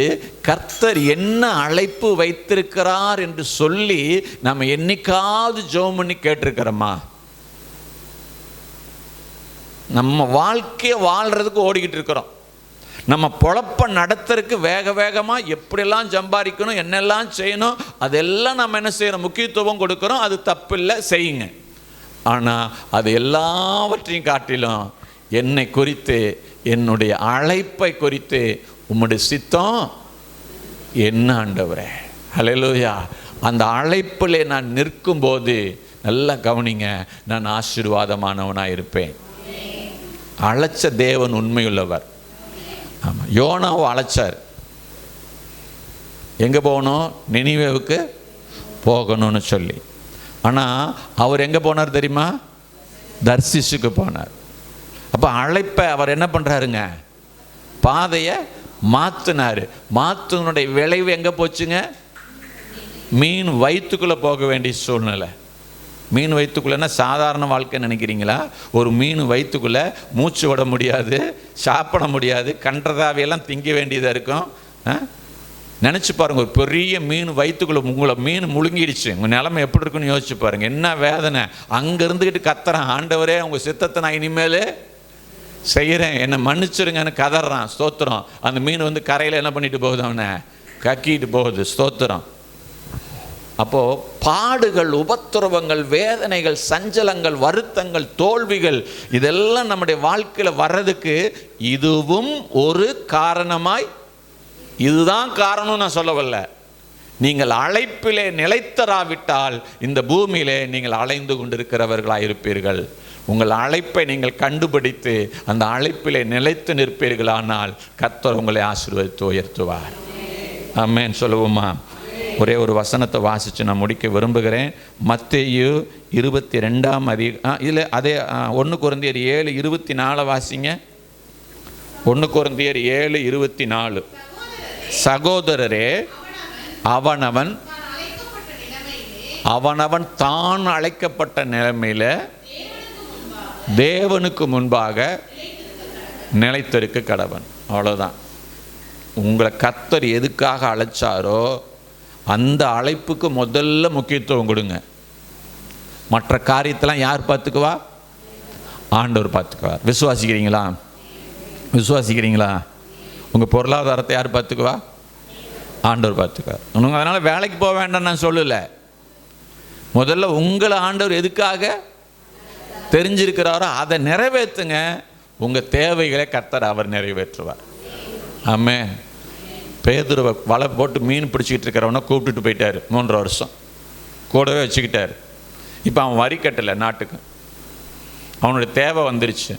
[SPEAKER 1] கர்த்தர் என்ன அழைப்பு வைத்திருக்கிறார் என்று சொல்லி நம்ம என்னைக்காவது ஜெபம் பண்ணி கேட்டிருக்கிறோமா? நம்ம வாழ்க்கையை வாழ்கிறதுக்கு ஓடிக்கிட்டு இருக்கிறோம். நம்ம பொழப்ப நடத்துறதுக்கு வேக வேகமாக எப்படியெல்லாம் சம்பாதிக்கணும், என்னெல்லாம் செய்யணும், அதெல்லாம் நம்ம என்ன செய்யணும்? முக்கியத்துவம் கொடுக்குறோம். அது தப்பில்லை, செய்யுங்க. ஆனால் அது எல்லாவற்றையும் காட்டிலும் என்னை குறித்து, என்னுடைய அழைப்பை குறித்து உம்முடைய சித்தம் என்ன ஆண்டவரே? ஹல்லேலூயா. அந்த அழைப்பில் நான் நிற்கும்போது நல்லா கவனிங்க, நான் ஆசீர்வாதமானவனாக இருப்பேன். அழைச்ச தேவன் உண்மையுள்ளவர். ஆமாம், யோனாவை அழைச்சார். எங்கே போகணும்? நினிவேவுக்கு போகணும்னு சொல்லி. ஆனால் அவர் எங்கே போனார் தெரியுமா? தர்சிசுக்கு போனார். அப்போ அழைப்பை அவர் என்ன பண்ணுறாருங்க? பாதையை மாற்றினார். மாற்றினுடைய விளைவு எங்கே போச்சுங்க? மீன் வயிற்றுக்குள்ளே போக வேண்டிய சூழ்நிலை. மீன் வயிற்றுக்குள்ளேன்னா சாதாரண வாழ்க்கை நினைக்கிறீங்களா? ஒரு மீன் வயிற்றுக்குள்ளே மூச்சு விட முடியாது, சாப்பிட முடியாது, கன்றதாவையெல்லாம் திங்க வேண்டியதாக இருக்கும். நினச்சி பாருங்கள், ஒரு பெரிய மீன் வயிற்றுக்குள்ளே உங்களை மீன் முழுங்கிடுச்சு, உங்கள் நிலைமை எப்படி இருக்குன்னு யோசிச்சு பாருங்கள். என்ன வேதனை! அங்கே இருந்துக்கிட்டு கத்துறான், ஆண்டவரே உங்கள் சித்தத்தை நான் இனிமேல் செய்கிறேன், என்னை மன்னிச்சிருங்கன்னு கதறான். ஸ்தோத்திரம். அந்த மீன் வந்து கரையில் என்ன பண்ணிட்டு போகுது? அவனை கக்கிட்டு போகுது. ஸ்தோத்திரம். அப்போது பாடுகள், உபத்திரவங்கள், வேதனைகள், சஞ்சலங்கள், வருத்தங்கள், தோல்விகள் இதெல்லாம் நம்முடைய வாழ்க்கையில் வர்றதுக்கு இதுவும் ஒரு காரணமாய், இதுதான் காரணம் நான் சொல்லவில்லை. நீங்கள் அழைப்பிலே நிலைத்தராவிட்டால் இந்த பூமியிலே நீங்கள் அலைந்து கொண்டிருக்கிறவர்களாக இருப்பீர்கள். உங்கள் அழைப்பை நீங்கள் கண்டுபிடித்து அந்த அழைப்பிலே நிலைத்து நிற்பீர்களானால் கர்த்தர் உங்களை ஆசீர்வதித்து உயர்த்துவார். ஆமென். சொல்லுவோமா? ஒரே ஒரு வசனத்தை வாசித்து நான் முடிக்க விரும்புகிறேன். மத்தேயு 22ஆம் இதில் அதே 1 கொரிந்தியர் 7:24 வாசிங்க. 1 கொரிந்தியர் 7:24. சகோதரரே, அவனவன் தான் அழைக்கப்பட்ட நிலைமையில் தேவனுக்கு முன்பாக நிலைத்திருக்க கடவன். அவ்வளோதான். உங்களை கர்த்தர் எதுக்காக அழைச்சாரோ அந்த அழைப்புக்கு முதல்ல முக்கியத்துவம் கொடுங்க. மற்ற காரியத்தெல்லாம் யார் பார்த்துக்குவா? ஆண்டவர் பார்த்துக்குவார். விசுவாசிக்கிறீங்களா? விசுவாசிக்கிறீங்களா? உங்கள் பொருளாதாரத்தை யார் பார்த்துக்குவா? ஆண்டவர் பார்த்துக்குவார். உங்க அதனால் வேலைக்கு போக வேண்டாம் நான் சொல்லலை. முதல்ல உங்களை ஆண்டவர் எதுக்காக தெரிஞ்சிருக்கிறாரோ அதை நிறைவேற்றுங்க. உங்கள் தேவைகளை கர்த்தர் அவர் நிறைவேற்றுவார். ஆமென். பேதுருவை வலை போட்டு மீன் பிடிச்சிக்கிட்டு இருக்கிறவனை கூப்பிட்டுட்டு போயிட்டார். 3 வருஷம் கூடவே வச்சுக்கிட்டார். இப்போ அவன் வரி கட்டலை நாட்டுக்கு, அவனுடைய தேவை வந்துருச்சு.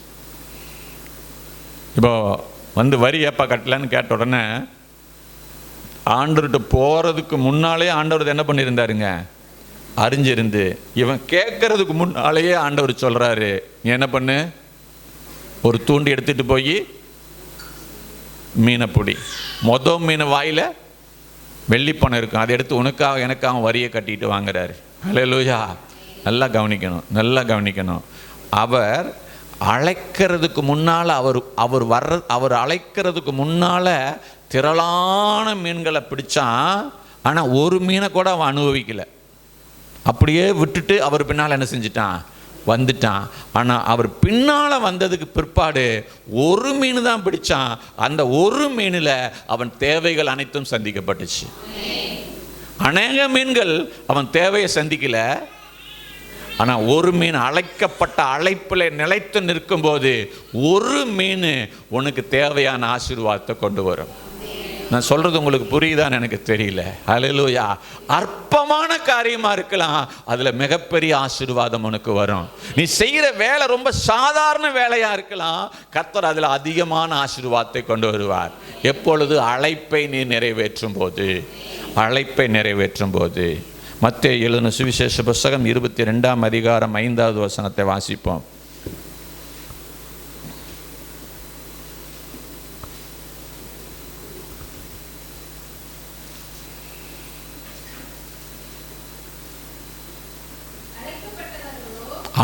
[SPEAKER 1] இப்போ வரி ஏப்பா கட்டலன்னு கேட்ட உடனே ஆண்டவர்கிட்ட போகிறதுக்கு முன்னாலே ஆண்டவர் என்ன பண்ணியிருந்தாருங்க, அறிஞ்சிருந்து. இவன் கேட்கறதுக்கு முன்னாலேயே ஆண்டவர் சொல்கிறாரு, நீ என்ன பண்ணு, ஒரு தூண்டி எடுத்துகிட்டு போய் மீனை பிடி. மீன் வாயில் வெள்ளிப்பணம் இருக்கும், அதை எடுத்து உனக்காக எனக்காக வரியை கட்டிட்டு வாங்குறாரு. ஹல்லேலூயா. நல்லா கவனிக்கணும். அவர் அழைக்கிறதுக்கு முன்னால் அவர் அழைக்கிறதுக்கு முன்னால் திரளான மீன்களை பிடிச்சான். ஆனால் ஒரு மீனை கூட அவன் அனுபவிக்கலை. அப்படியே விட்டுட்டு அவர் பின்னால் என்ன செஞ்சிட்டான், வந்துட்டான். ஆனால் அவர் பின்னால் வந்ததுக்கு பிற்பாடு ஒரு மீன் தான் பிடிச்சான். அந்த ஒரு மீனில் அவன் தேவைகள் அனைத்தும் சந்திக்கப்பட்டுச்சு. அநேக மீன்கள் அவன் தேவையை சந்திக்கல. ஆனால் ஒரு மீன் அழைக்கப்பட்ட அழைப்பில் நிலைத்து நிற்கும்போது ஒரு மீன் உனக்கு தேவையான ஆசீர்வாதத்தை கொண்டு வரும். நான் சொல்றது உங்களுக்கு புரியுதான்னு எனக்கு தெரியல. ஹல்லேலூயா. அற்பமான காரியமா இருக்கலாம், அதுல மிகப்பெரிய ஆசீர்வாதம் உனக்கு வரும். நீ செய்யற வேலை ரொம்ப சாதாரண வேலையா இருக்கலாம், கர்த்தர் அதுல அதிகமான ஆசீர்வாதத்தை கொண்டு வருவார். எப்பொழுது அழைப்பை நீ நிறைவேற்றும் போது. மத்தேயு எழுதின சுவிசேஷ புஸ்தகம் 22ஆம் அதிகாரம் 5வது வசனத்தை வாசிப்போம்.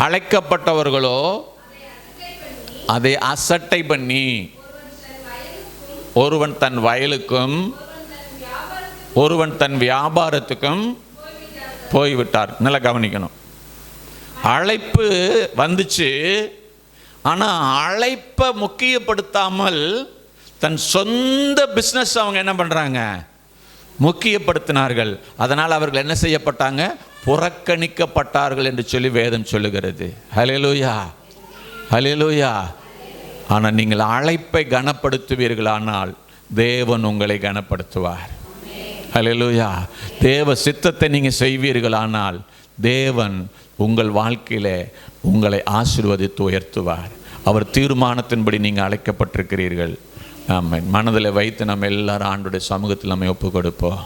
[SPEAKER 1] அழைக்கப்பட்டவர்களோ அதை அசட்டை பண்ணி ஒருவன் தன் வயலுக்கும் ஒருவன் தன் வியாபாரத்துக்கும் போய்விட்டார். நல்லா கவனிக்கணும். அழைப்பு வந்துச்சு, ஆனால் அழைப்பை முக்கியப்படுத்தாமல் தன் சொந்த பிஸ்னஸ் அவங்க என்ன பண்ணுறாங்க, முக்கியப்படுத்தினார்கள். அதனால் அவர்கள் என்ன செய்யப்பட்டாங்க, புறக்கணிக்கப்பட்டார்கள் என்று சொல்லி வேதம் சொல்லுகிறது. ஹல்லேலூயா. ஆனால் நீங்கள் அழைப்பை கனப்படுத்துவீர்களானால் தேவன் உங்களை கனப்படுத்துவார். ஹல்லேலூயா. தேவ சித்தத்தை நீங்கள் செய்வீர்களானால் தேவன் உங்கள் வாழ்க்கையில் உங்களை ஆசீர்வதித்து உயர்த்துவார். அவர் தீர்மானத்தின்படி நீங்கள் அழைக்கப்பட்டிருக்கிறீர்கள். ஆமென். மனதில் வைத்து நம்ம எல்லாரும் ஆண்டவருடைய சமூகத்தில் நம்ம ஒப்பு கொடுப்போம்.